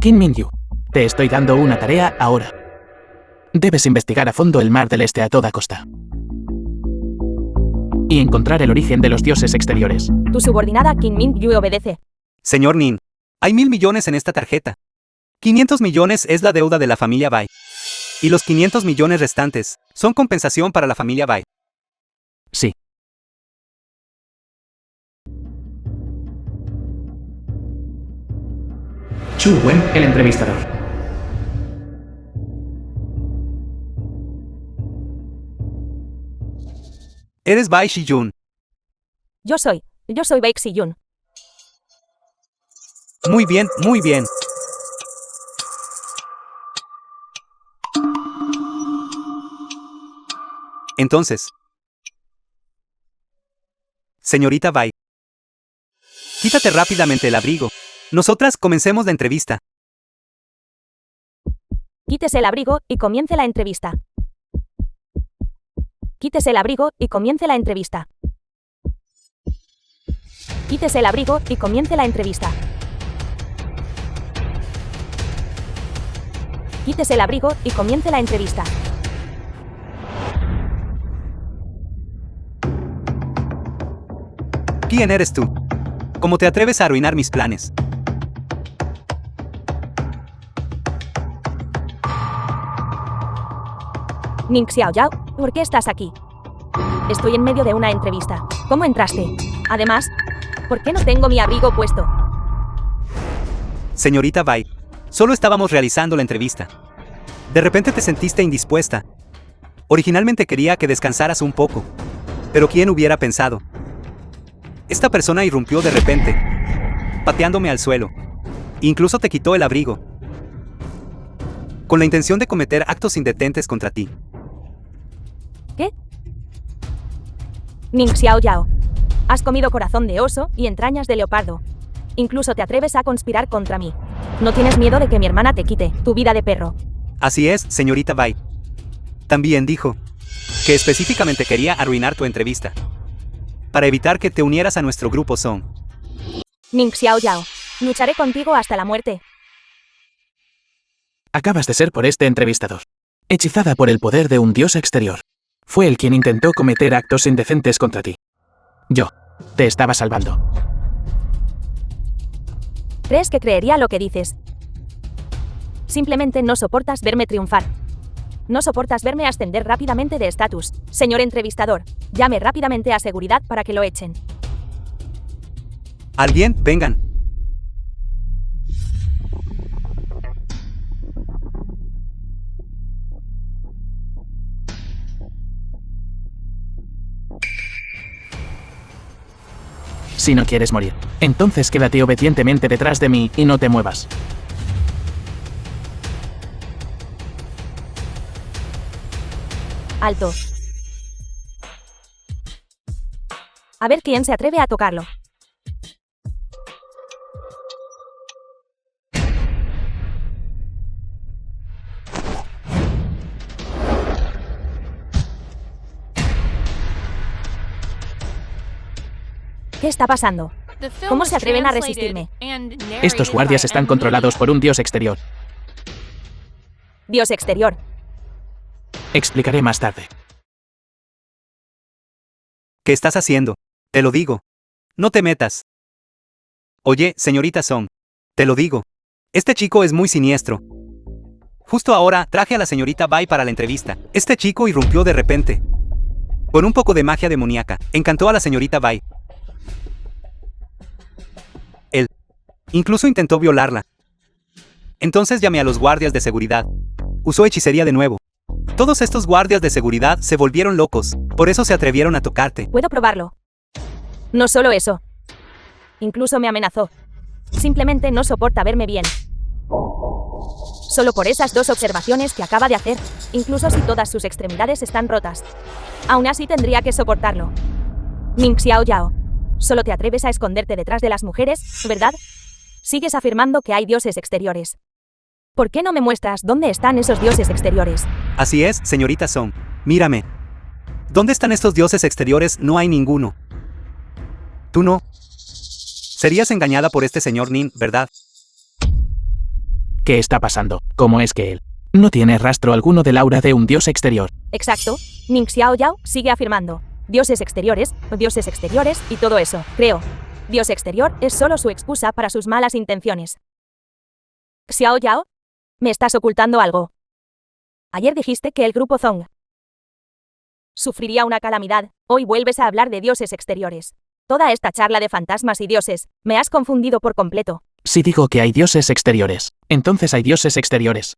Qin Mingyu. Te estoy dando una tarea ahora. Debes investigar a fondo el Mar del Este a toda costa. Y encontrar el origen de los dioses exteriores. Tu subordinada Qin Mingyue obedece. Señor Nin, hay 1.000 millones en esta tarjeta. 500 millones es la deuda de la familia Bai. Y los 500 millones restantes son compensación para la familia Bai. Sí. Chu Wen, el entrevistador. Eres Bai Shiyun. Yo soy Bai Xiyun. Muy bien, muy bien. Entonces, señorita Bai, quítate rápidamente el abrigo. Nosotras comencemos la entrevista. Quítese el abrigo y comience la entrevista. Quítese el abrigo y comience la entrevista. Quítese el abrigo y comience la entrevista. Quítese el abrigo y comience la entrevista. ¿Quién eres tú? ¿Cómo te atreves a arruinar mis planes? Ning Xiaoyao, ¿por qué estás aquí? Estoy en medio de una entrevista. ¿Cómo entraste? Además, ¿por qué no tengo mi abrigo puesto? Señorita Bai, solo estábamos realizando la entrevista. De repente te sentiste indispuesta. Originalmente quería que descansaras un poco. Pero ¿quién hubiera pensado? Esta persona irrumpió de repente, pateándome al suelo. Incluso te quitó el abrigo, con la intención de cometer actos indecentes contra ti. ¿Qué? Ning Xiao Yao. Has comido corazón de oso y entrañas de leopardo. Incluso te atreves a conspirar contra mí. ¿No tienes miedo de que mi hermana te quite tu vida de perro? Así es, señorita Bai. También dijo que específicamente quería arruinar tu entrevista, para evitar que te unieras a nuestro grupo Song. Ning Xiao Yao. Lucharé contigo hasta la muerte. Acabas de ser por este entrevistador. Hechizada por el poder de un dios exterior. Fue él quien intentó cometer actos indecentes contra ti. Yo te estaba salvando. ¿Crees que creería lo que dices? Simplemente no soportas verme triunfar. No soportas verme ascender rápidamente de estatus. Señor entrevistador, llame rápidamente a seguridad para que lo echen. ¿Alguien? Vengan. Si no quieres morir, entonces quédate obedientemente detrás de mí y no te muevas. Alto. A ver quién se atreve a tocarlo. ¿Qué está pasando? The film ¿Cómo was se atreven a translated resistirme? and narrated Estos guardias by están M. controlados por un dios exterior. Dios exterior. Explicaré más tarde. ¿Qué estás haciendo? Te lo digo. No te metas. Oye, señorita Song. Te lo digo. Este chico es muy siniestro. Justo ahora traje a la señorita Bai para la entrevista. Este chico irrumpió de repente. Con un poco de magia demoníaca, encantó a la señorita Bai. Él incluso intentó violarla. Entonces llamé a los guardias de seguridad. Usó hechicería de nuevo. Todos estos guardias de seguridad se volvieron locos, por eso se atrevieron a tocarte. Puedo probarlo. No solo eso. Incluso me amenazó. Simplemente no soporta verme bien. Solo por esas dos observaciones que acaba de hacer, incluso si todas sus extremidades están rotas. Aún así tendría que soportarlo. Ning Xiao Yao. Solo te atreves a esconderte detrás de las mujeres, ¿verdad? Sigues afirmando que hay dioses exteriores. ¿Por qué no me muestras dónde están esos dioses exteriores? Así es, señorita Song. Mírame. ¿Dónde están estos dioses exteriores? No hay ninguno. Tú no. Serías engañada por este señor Nin, ¿verdad? ¿Qué está pasando? ¿Cómo es que él no tiene rastro alguno del aura de un dios exterior? Exacto. Ning Xiao Yao sigue afirmando. Dioses exteriores y todo eso, creo. Dios exterior es solo su excusa para sus malas intenciones. Xiao Yao, me estás ocultando algo. Ayer dijiste que el grupo Zong sufriría una calamidad, hoy vuelves a hablar de dioses exteriores. Toda esta charla de fantasmas y dioses, me has confundido por completo. Si digo que hay dioses exteriores, entonces hay dioses exteriores.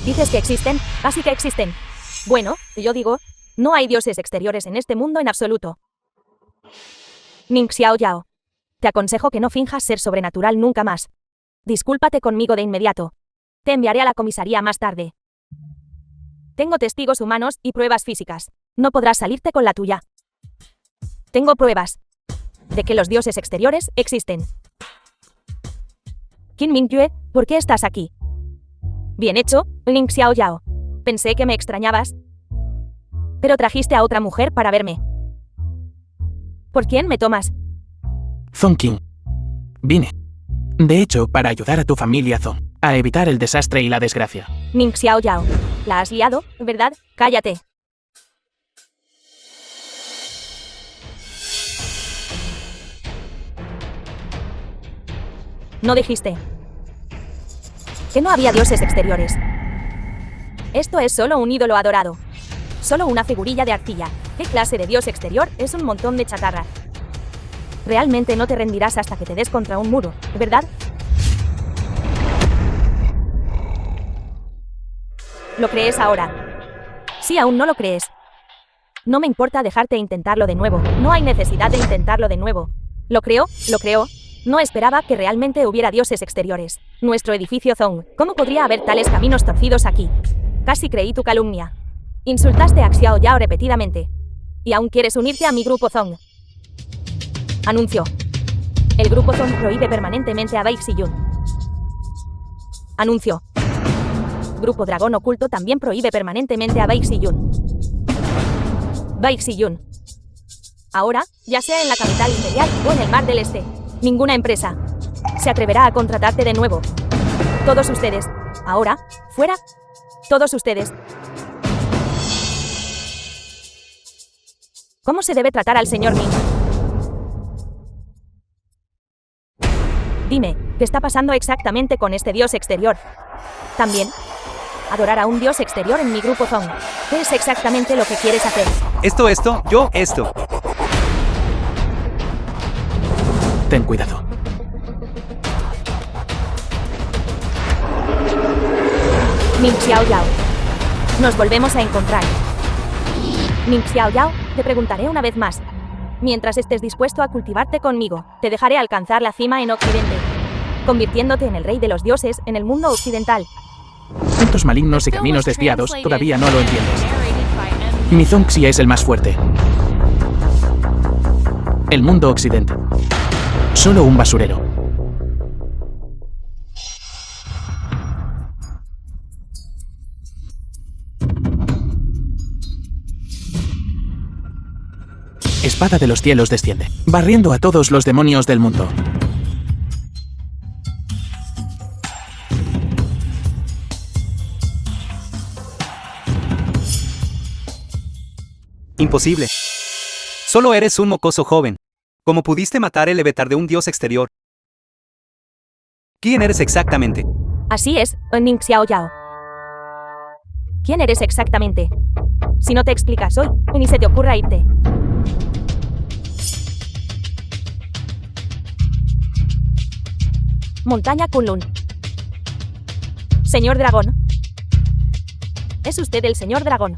Dices que existen, así que existen. Bueno, yo digo, no hay dioses exteriores en este mundo en absoluto. Ning Xiao Yao. Te aconsejo que no finjas ser sobrenatural nunca más. Discúlpate conmigo de inmediato. Te enviaré a la comisaría más tarde. Tengo testigos humanos y pruebas físicas. No podrás salirte con la tuya. Tengo pruebas de que los dioses exteriores existen. Qin Mingyue, ¿por qué estás aquí? Bien hecho, Ning Xiao Yao. Pensé que me extrañabas. Pero trajiste a otra mujer para verme. ¿Por quién me tomas? Zong King. Vine. De hecho, para ayudar a tu familia Zong, a evitar el desastre y la desgracia. Ning Xiao Yao. La has liado, ¿verdad? Cállate. No dijiste que no había dioses exteriores. Esto es solo un ídolo adorado. Solo una figurilla de arcilla. ¿Qué clase de dios exterior es un montón de chatarra? Realmente no te rendirás hasta que te des contra un muro, ¿verdad? ¿Lo crees ahora? Si aún no lo crees. No me importa dejarte intentarlo de nuevo. No hay necesidad de intentarlo de nuevo. ¿Lo creo? ¿Lo creo? No esperaba que realmente hubiera dioses exteriores. Nuestro edificio Zong. ¿Cómo podría haber tales caminos torcidos aquí? Casi creí tu calumnia. Insultaste a Xiao Yao repetidamente. Y aún quieres unirte a mi grupo Zong. Anuncio. El grupo Zong prohíbe permanentemente a Bai Xiyun. Anuncio. Grupo Dragón Oculto también prohíbe permanentemente a Bai Xiyun. Bai Xiyun. Ahora, ya sea en la capital imperial o en el Mar del Este, ninguna empresa se atreverá a contratarte de nuevo. Todos ustedes. Ahora, fuera. Todos ustedes. ¿Cómo se debe tratar al señor Min? Dime, ¿qué está pasando exactamente con este dios exterior? También, adorar a un dios exterior en mi grupo Zong. ¿Qué es exactamente lo que quieres hacer? Esto, yo, esto. Ten cuidado. Ning Xiao Yao. Nos volvemos a encontrar. Ning Xiao Yao, te preguntaré una vez más. Mientras estés dispuesto a cultivarte conmigo, te dejaré alcanzar la cima en Occidente, convirtiéndote en el rey de los dioses en el mundo occidental. Puntos malignos y caminos desviados, todavía no lo entiendes. Mi Zongxia es el más fuerte. El mundo occidente. Solo un basurero. Espada de los cielos desciende, barriendo a todos los demonios del mundo. Imposible. Solo eres un mocoso joven. ¿Cómo pudiste matar el avatar de un dios exterior? ¿Quién eres exactamente? Así es, Ning Xiao Yao. ¿Quién eres exactamente? Si no te explicas hoy, ni se te ocurra irte. Montaña Kunlun. Señor Dragón. ¿Es usted el señor Dragón?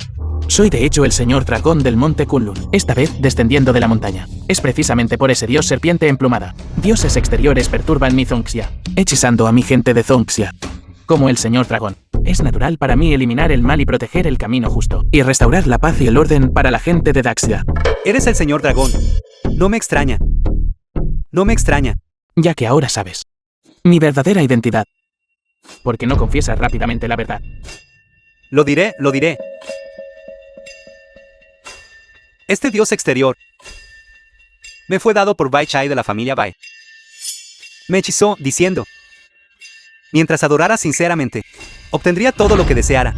Soy de hecho el señor dragón del monte Kunlun, esta vez descendiendo de la montaña. Es precisamente por ese dios serpiente emplumada. Dioses exteriores perturban mi Zongxia, hechizando a mi gente de Zongxia. Como el señor dragón, es natural para mí eliminar el mal y proteger el camino justo, y restaurar la paz y el orden para la gente de Daxia. Eres el señor dragón. No me extraña. No me extraña. Ya que ahora sabes mi verdadera identidad. ¿Por qué no confiesas rápidamente la verdad? Lo diré, lo diré. Este dios exterior me fue dado por Bai Chai de la familia Bai. Me hechizó diciendo: mientras adorara sinceramente, obtendría todo lo que deseara.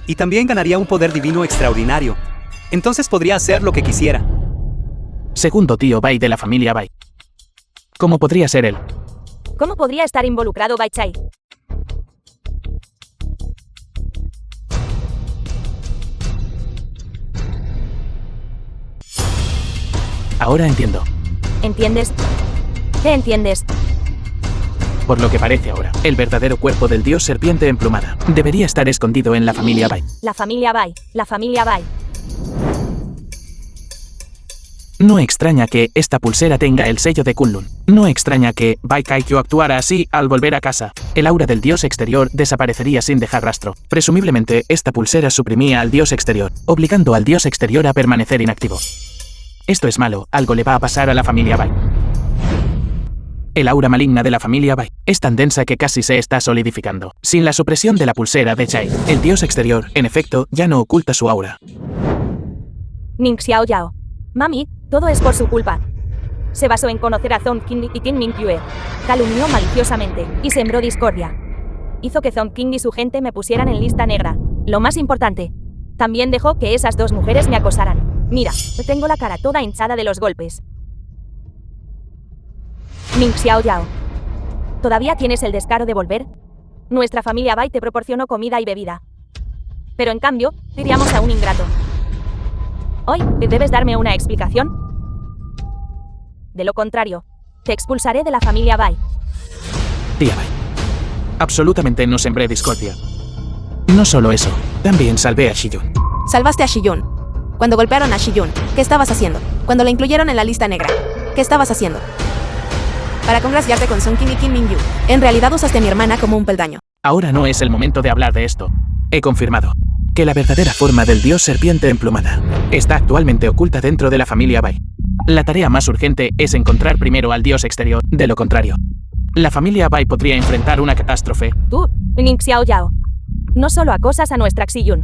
Y también ganaría un poder divino extraordinario. Entonces podría hacer lo que quisiera. Segundo tío Bai de la familia Bai. ¿Cómo podría ser él? ¿Cómo podría estar involucrado Bai Chai? Ahora entiendo. ¿Entiendes? ¿Qué entiendes? Por lo que parece ahora, el verdadero cuerpo del dios serpiente emplumada debería estar escondido en la familia Bai. La familia Bai, la familia Bai. No extraña que esta pulsera tenga el sello de Kunlun. No extraña que Bai Kaikyo actuara así al volver a casa. El aura del dios exterior desaparecería sin dejar rastro. Presumiblemente, esta pulsera suprimía al dios exterior, obligando al dios exterior a permanecer inactivo. Esto es malo, algo le va a pasar a la familia Bai. El aura maligna de la familia Bai es tan densa que casi se está solidificando. Sin la supresión de la pulsera de Chai, el dios exterior, en efecto, ya no oculta su aura. Ning Xiao Yao. Mami, todo es por su culpa. Se basó en conocer a Zong King y Tin Ming Yue. Calumnió maliciosamente y sembró discordia. Hizo que Zong King y su gente me pusieran en lista negra. Lo más importante, también dejó que esas dos mujeres me acosaran. Mira, tengo la cara toda hinchada de los golpes. Ning Xiao Yao. ¿Todavía tienes el descaro de volver? Nuestra familia Bai te proporcionó comida y bebida. Pero en cambio, diríamos a un ingrato. Hoy, ¿debes darme una explicación? De lo contrario, te expulsaré de la familia Bai. Tía Bai. Absolutamente no sembré discordia. No solo eso, también salvé a Shiyun. Salvaste a Shiyun. Cuando golpearon a Shiyun, ¿qué estabas haciendo? Cuando la incluyeron en la lista negra, ¿qué estabas haciendo? Para congraciarte con Song Kim y Kim Min-yu, en realidad usaste a mi hermana como un peldaño. Ahora no es el momento de hablar de esto. He confirmado que la verdadera forma del dios serpiente emplumada está actualmente oculta dentro de la familia Bai. La tarea más urgente es encontrar primero al dios exterior, de lo contrario, la familia Bai podría enfrentar una catástrofe. Tú, Ning Xiao Yao, no solo acosas a nuestra Xiyun,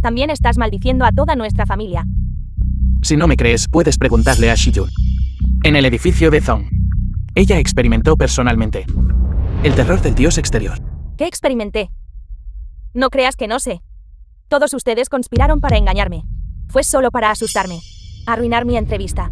también estás maldiciendo a toda nuestra familia. Si no me crees, puedes preguntarle a Shiyun. En el edificio de Zong, ella experimentó personalmente el terror del dios exterior. ¿Qué experimenté? No creas que no sé. Todos ustedes conspiraron para engañarme. Fue solo para asustarme, arruinar mi entrevista,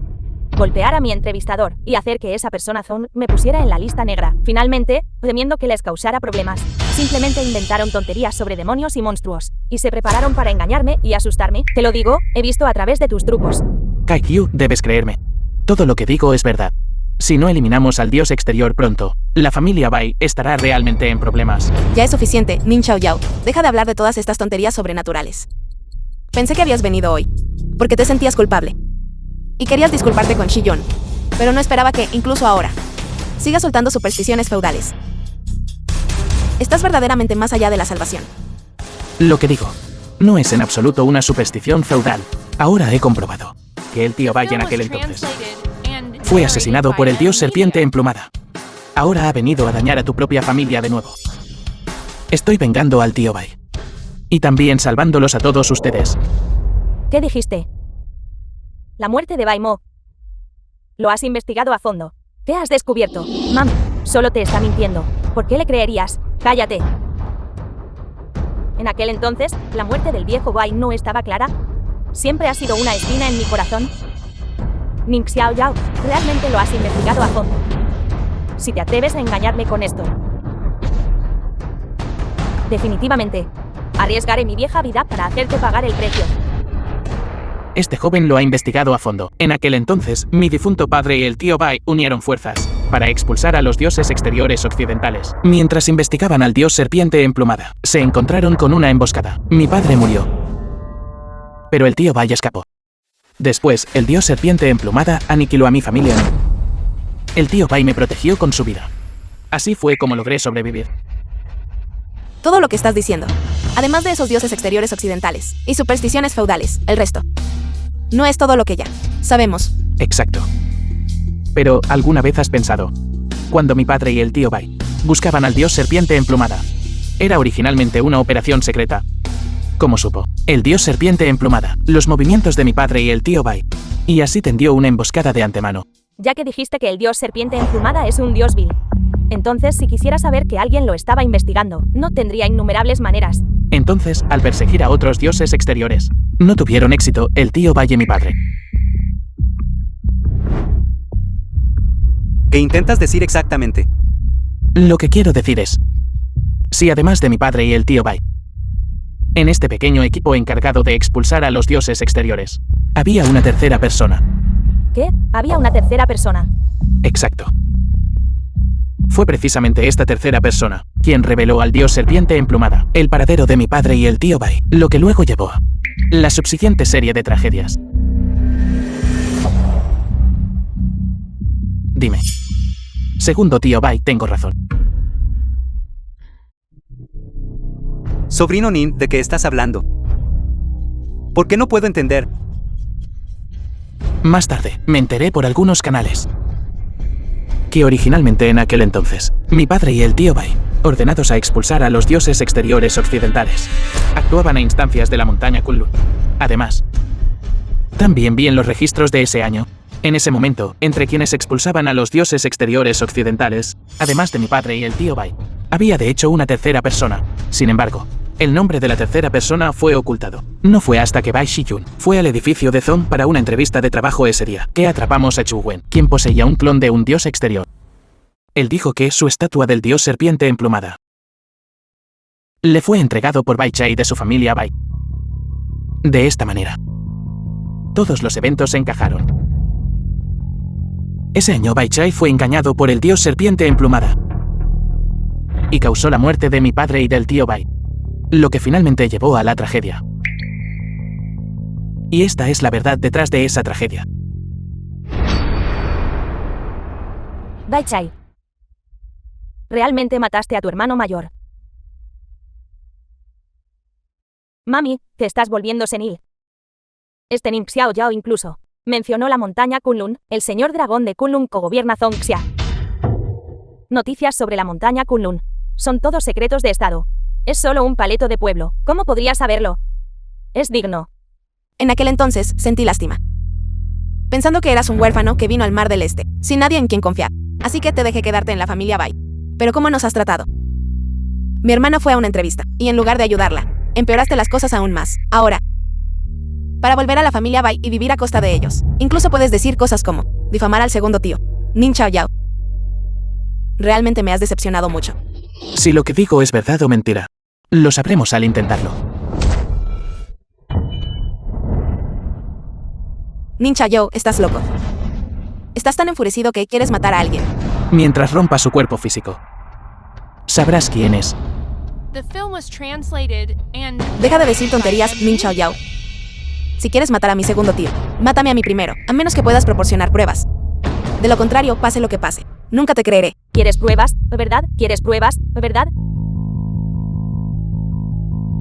golpear a mi entrevistador y hacer que esa persona Zong me pusiera en la lista negra. Finalmente, temiendo que les causara problemas, simplemente inventaron tonterías sobre demonios y monstruos, y se prepararon para engañarme y asustarme. Te lo digo, he visto a través de tus trucos. Kaikyu, debes creerme. Todo lo que digo es verdad. Si no eliminamos al dios exterior pronto, la familia Bai estará realmente en problemas. Ya es suficiente, Ning Xiao Yao. Deja de hablar de todas estas tonterías sobrenaturales. Pensé que habías venido hoy, porque te sentías culpable. Y querías disculparte con Shiyun, pero no esperaba que, incluso ahora, sigas soltando supersticiones feudales. Estás verdaderamente más allá de la salvación. Lo que digo no es en absoluto una superstición feudal. Ahora he comprobado que el tío Bai en aquel entonces fue asesinado por el dios serpiente emplumada. Ahora ha venido a dañar a tu propia familia de nuevo. Estoy vengando al tío Bai. Y también salvándolos a todos ustedes. ¿Qué dijiste? La muerte de Bai Mo. Lo has investigado a fondo. ¿Qué has descubierto? Mam, solo te está mintiendo. ¿Por qué le creerías? Cállate. En aquel entonces, la muerte del viejo Bai no estaba clara. Siempre ha sido una espina en mi corazón. Ning Xiao Yao, realmente lo has investigado a fondo. Si te atreves a engañarme con esto, definitivamente, arriesgaré mi vieja vida para hacerte pagar el precio. Este joven lo ha investigado a fondo. En aquel entonces, mi difunto padre y el tío Bai unieron fuerzas para expulsar a los dioses exteriores occidentales. Mientras investigaban al dios serpiente emplumada, se encontraron con una emboscada. Mi padre murió, pero el tío Bai escapó. Después, el dios serpiente emplumada aniquiló a mi familia. El tío Bai me protegió con su vida. Así fue como logré sobrevivir. Todo lo que estás diciendo, además de esos dioses exteriores occidentales y supersticiones feudales, el resto, no es todo lo que ya sabemos. Exacto. Pero, ¿alguna vez has pensado? Cuando mi padre y el tío Bai buscaban al dios serpiente emplumada, era originalmente una operación secreta. ¿Cómo supo el dios serpiente emplumada los movimientos de mi padre y el tío Bai? Y así tendió una emboscada de antemano. Ya que dijiste que el dios serpiente emplumada es un dios vil, entonces si quisiera saber que alguien lo estaba investigando, no tendría innumerables maneras. Entonces, al perseguir a otros dioses exteriores, no tuvieron éxito el tío Bai y mi padre. ¿Qué intentas decir exactamente? Lo que quiero decir es, si además de mi padre y el tío Bai, en este pequeño equipo encargado de expulsar a los dioses exteriores, había una tercera persona. ¿Qué? ¿Había una tercera persona? Exacto. Fue precisamente esta tercera persona quien reveló al dios serpiente emplumada el paradero de mi padre y el tío Bai, lo que luego llevó a la subsiguiente serie de tragedias. Dime, segundo tío Bai, tengo razón. Sobrino Nin, ¿de qué estás hablando? ¿Por qué no puedo entender? Más tarde, me enteré por algunos canales que originalmente en aquel entonces, mi padre y el tío Bai, ordenados a expulsar a los dioses exteriores occidentales, actuaban a instancias de la montaña Kunlun. Además, también vi en los registros de ese año, en ese momento, entre quienes expulsaban a los dioses exteriores occidentales, además de mi padre y el tío Bai, había de hecho una tercera persona. Sin embargo, el nombre de la tercera persona fue ocultado. No fue hasta que Bai Shiyun fue al edificio de Zong para una entrevista de trabajo ese día que atrapamos a Chu Wen, quien poseía un clon de un dios exterior. Él dijo que su estatua del dios serpiente emplumada le fue entregado por Bai Chai de su familia Bai. De esta manera, todos los eventos encajaron. Ese año Bai Chai fue engañado por el dios serpiente emplumada y causó la muerte de mi padre y del tío Bai. lo que finalmente llevó a la tragedia. Y esta es la verdad detrás de esa tragedia. Baichai. Realmente mataste a tu hermano mayor. Mami, te estás volviendo senil. Este Ning Xiao Yao incluso mencionó la montaña Kunlun, el señor dragón de Kunlun cogobierna Zhongxia. Noticias sobre la montaña Kunlun. Son todos secretos de estado. Es solo un paleto de pueblo. ¿Cómo podría saberlo? Es digno. En aquel entonces, sentí lástima. Pensando que eras un huérfano que vino al Mar del Este, sin nadie en quien confiar. Así que te dejé quedarte en la familia Bai. Pero ¿cómo nos has tratado? Mi hermana fue a una entrevista, y en lugar de ayudarla, empeoraste las cosas aún más. Ahora, para volver a la familia Bai y vivir a costa de ellos, incluso puedes decir cosas como difamar al segundo tío, Ning Xiao Yao. Realmente me has decepcionado mucho. Si lo que digo es verdad o mentira, lo sabremos al intentarlo. Ning Xiao Yao, estás loco. Estás tan enfurecido que quieres matar a alguien. Mientras rompa su cuerpo físico, sabrás quién es. The film was translated and Deja de decir tonterías, Ning Xiao Yao. Si quieres matar a mi segundo tío, mátame a mí primero, a menos que puedas proporcionar pruebas. De lo contrario, pase lo que pase, nunca te creeré. ¿Quieres pruebas, verdad? ¿Quieres pruebas, verdad?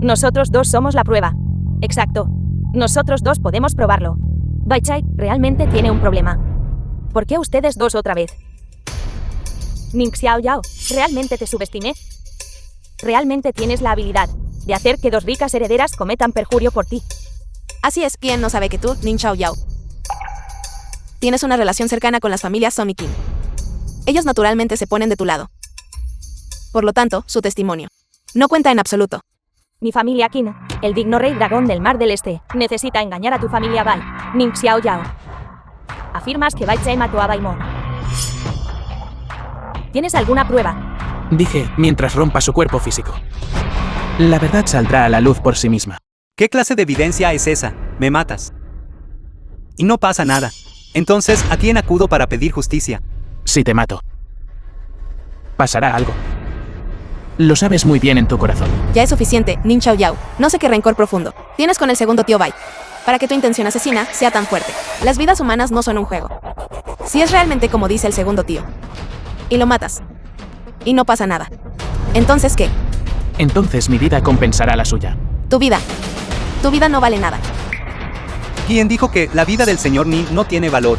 Nosotros dos somos la prueba. Exacto. Nosotros dos podemos probarlo. Baichai realmente tiene un problema. ¿Por qué ustedes dos otra vez? Ning Xiao Yao, ¿realmente te subestimé? Realmente tienes la habilidad de hacer que dos ricas herederas cometan perjurio por ti. Así es, ¿quién no sabe que tú, Ning Xiao Yao, tienes una relación cercana con las familias Song y Qin? Ellos naturalmente se ponen de tu lado. Por lo tanto, su testimonio no cuenta en absoluto. Mi familia Qin, el digno rey dragón del Mar del Este, necesita engañar a tu familia Bai, Ning Xiao Yao. Afirmas que Baichai mató a Bai Mo. ¿Tienes alguna prueba? Dije, mientras rompa su cuerpo físico. La verdad saldrá a la luz por sí misma. ¿Qué clase de evidencia es esa? Me matas. Y no pasa nada. Entonces, ¿a quién acudo para pedir justicia? Si te mato, pasará algo. Lo sabes muy bien en tu corazón. Ya es suficiente, Ning Xiao Yao. No sé qué rencor profundo tienes con el segundo tío Bai para que tu intención asesina sea tan fuerte. Las vidas humanas no son un juego. Si es realmente como dice el segundo tío, y lo matas, y no pasa nada, ¿entonces qué? Entonces mi vida compensará la suya. Tu vida no vale nada. ¿Quién dijo que la vida del señor Ning no tiene valor?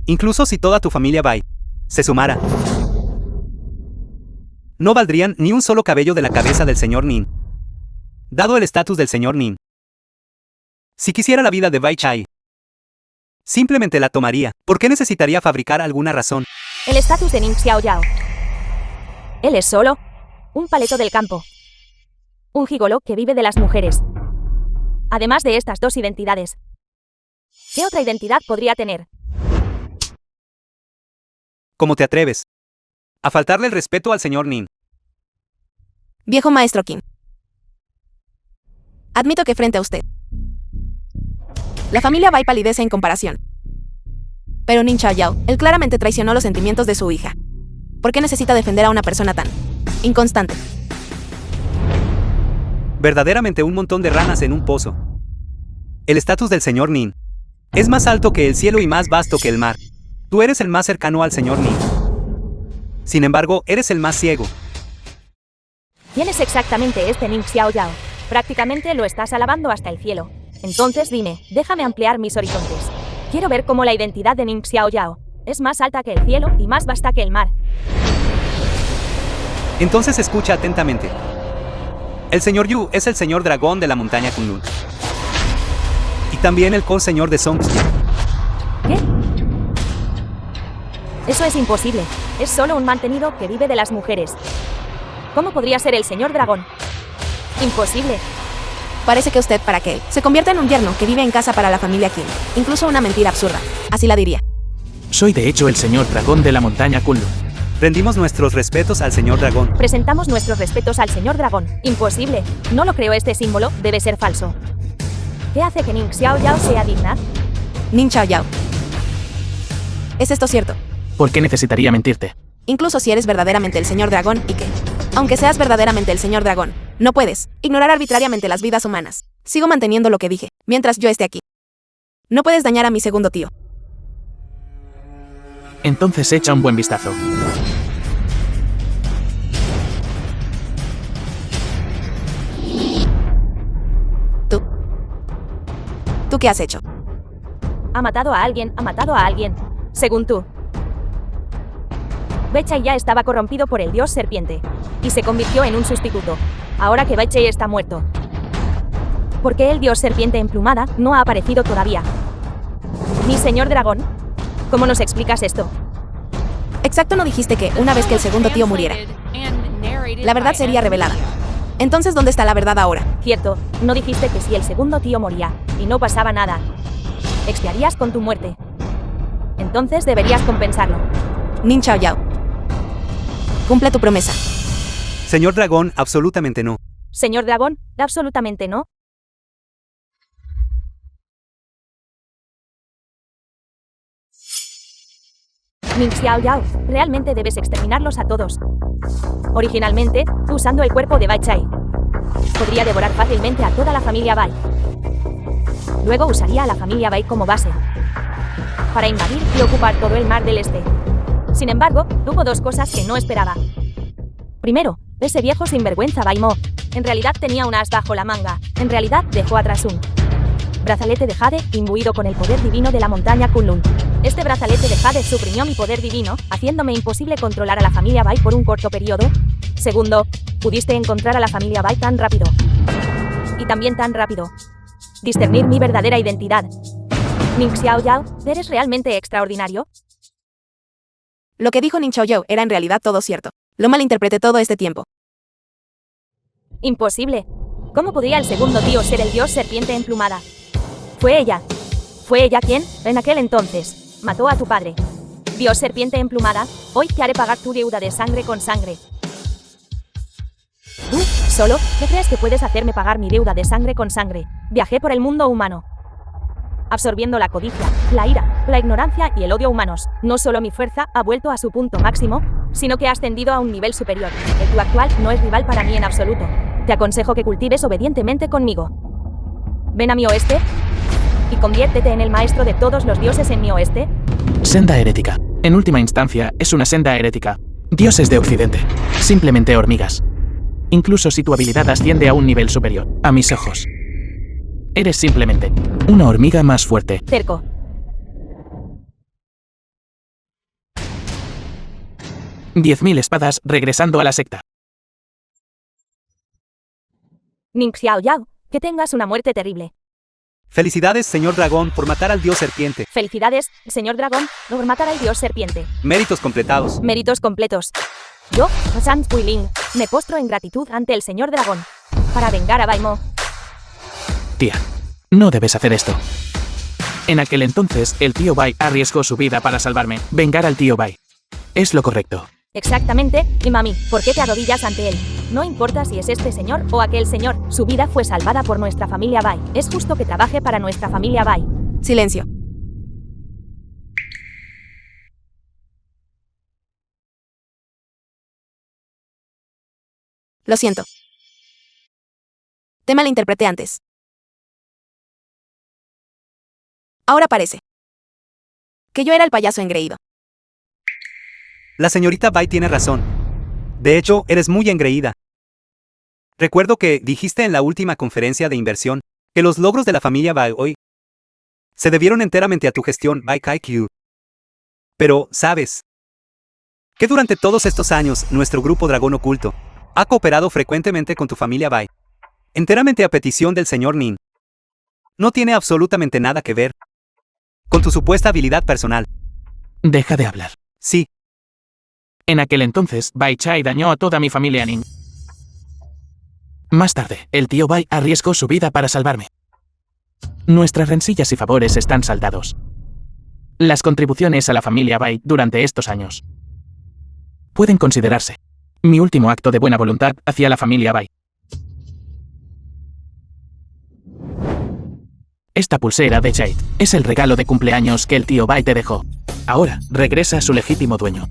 Incluso si toda tu familia Bai se sumara, no valdrían ni un solo cabello de la cabeza del señor Ning, dado el estatus del señor Ning. Si quisiera la vida de Baichai, simplemente la tomaría. ¿Por qué necesitaría fabricar alguna razón? El estatus de Ning Xiao Yao. Él es solo un paleto del campo. Un gigoló que vive de las mujeres. Además de estas dos identidades, ¿qué otra identidad podría tener? ¿Cómo te atreves a faltarle el respeto al señor Ning? Viejo maestro Qin, admito que frente a usted, la familia Bai palidece en comparación. Pero Ning Xiao Yao, él claramente traicionó los sentimientos de su hija. ¿Por qué necesita defender a una persona tan inconstante? Verdaderamente un montón de ranas en un pozo. El estatus del señor Ning es más alto que el cielo y más vasto que el mar. Tú eres el más cercano al señor Ning. Sin embargo, eres el más ciego. ¿Quién es exactamente este Ning Xiao Yao? Prácticamente lo estás alabando hasta el cielo. Entonces dime, déjame ampliar mis horizontes. Quiero ver cómo la identidad de Ning Xiao Yao es más alta que el cielo y más vasta que el mar. Entonces escucha atentamente. El señor Yu es el señor dragón de la montaña Kunlun. Y también el co-señor de Zhongxia. ¿Qué? Eso es imposible. Es solo un mantenido que vive de las mujeres. ¿Cómo podría ser el señor dragón? Imposible. Parece que usted, para que él se convierta en un yerno que vive en casa para la familia Qin. Incluso una mentira absurda. Así la diría. Soy de hecho el señor dragón de la montaña Kunlun. Rendimos nuestros respetos al señor dragón. Presentamos nuestros respetos al señor dragón. Imposible. No lo creo, este símbolo debe ser falso. ¿Qué hace que Ning Xiao Yao sea digna? Ning Xiao Yao, ¿es esto cierto? ¿Por qué necesitaría mentirte? incluso si eres verdaderamente el señor dragón y que, aunque seas verdaderamente el señor dragón, no puedes ignorar arbitrariamente las vidas humanas. Sigo manteniendo lo que dije, mientras yo esté aquí. No puedes dañar a mi segundo tío. Entonces echa un buen vistazo. ¿Tú qué has hecho? Ha matado a alguien, según tú. Baichai ya estaba corrompido por el dios serpiente, y se convirtió en un sustituto, ahora que Baichai está muerto. ¿Por qué el dios serpiente emplumada no ha aparecido todavía? ¿Mi señor dragón? ¿Cómo nos explicas esto? Exacto, no dijiste que, una vez que el segundo tío muriera, la verdad sería revelada. Entonces, ¿dónde está la verdad ahora? Cierto, no dijiste que si el segundo tío moría, y no pasaba nada, expiarías con tu muerte. Entonces deberías compensarlo. Nin Chao Yao. Cumple tu promesa. Señor dragón, absolutamente no. Señor dragón, absolutamente no. Ning Xiao Yao, realmente debes exterminarlos a todos. Originalmente, usando el cuerpo de Baichai, podría devorar fácilmente a toda la familia Bai. Luego usaría a la familia Bai como base para invadir y ocupar todo el Mar del Este. Sin embargo, hubo dos cosas que no esperaba. Primero, ese viejo sinvergüenza Bai Mo en realidad tenía un as bajo la manga. En realidad dejó atrás un brazalete de jade imbuido con el poder divino de la montaña Kunlun. Este brazalete de jade suprimió mi poder divino, haciéndome imposible controlar a la familia Bai por un corto periodo. Segundo, pudiste encontrar a la familia Bai tan rápido. Y también tan rápido discernir mi verdadera identidad. Ning Xiao Yao, ¿eres realmente extraordinario? Lo que dijo Ning Chao Yao era en realidad todo cierto. Lo malinterpreté todo este tiempo. Imposible. ¿Cómo podría el segundo tío ser el dios serpiente emplumada? Fue ella. Fue ella quien, en aquel entonces, mató a tu padre. Dios serpiente emplumada, hoy te haré pagar tu deuda de sangre con sangre. ¿Tú, solo, qué crees que puedes hacerme pagar mi deuda de sangre con sangre? Viajé por el mundo humano, absorbiendo la codicia, la ira, la ignorancia y el odio humanos. No solo mi fuerza ha vuelto a su punto máximo, sino que ha ascendido a un nivel superior. El tú actual no es rival para mí en absoluto. Te aconsejo que cultives obedientemente conmigo. Ven a mi oeste y conviértete en el maestro de todos los dioses en mi oeste. Senda herética. En última instancia, es una senda herética. Dioses de Occidente. Simplemente hormigas. Incluso si tu habilidad asciende a un nivel superior, a mis ojos, eres simplemente una hormiga más fuerte. Terco. $10.000 espadas regresando a la secta. Ning Xiao Yao, que tengas una muerte terrible. Felicidades, señor dragón, por matar al dios serpiente. Felicidades, señor dragón, por matar al dios serpiente. Méritos completados. Méritos completos. Yo, San Puiling, me postro en gratitud ante el señor dragón para vengar a Bai Mo. Tía, no debes hacer esto. En aquel entonces, el tío Bai arriesgó su vida para salvarme. Vengar al tío Bai es lo correcto. Exactamente, y mami, ¿por qué te arrodillas ante él? No importa si es este señor o aquel señor, su vida fue salvada por nuestra familia Bai. Es justo que trabaje para nuestra familia Bai. Silencio. Lo siento. Te malinterpreté antes. Ahora parece que yo era el payaso engreído. La señorita Bai tiene razón. De hecho, eres muy engreída. Recuerdo que dijiste en la última conferencia de inversión que los logros de la familia Bai hoy se debieron enteramente a tu gestión, Bai Kaikyu. Pero, ¿sabes? Que durante todos estos años, nuestro grupo Dragón Oculto ha cooperado frecuentemente con tu familia Bai, enteramente a petición del señor Nin. No tiene absolutamente nada que ver con tu supuesta habilidad personal. Deja de hablar. Sí. En aquel entonces, Bai Chai dañó a toda mi familia Nin. Más tarde, el tío Bai arriesgó su vida para salvarme. Nuestras rencillas y favores están saldados. Las contribuciones a la familia Bai durante estos años pueden considerarse mi último acto de buena voluntad hacia la familia Bai. Esta pulsera de Jade es el regalo de cumpleaños que el tío Bai te dejó. Ahora, regresa a su legítimo dueño.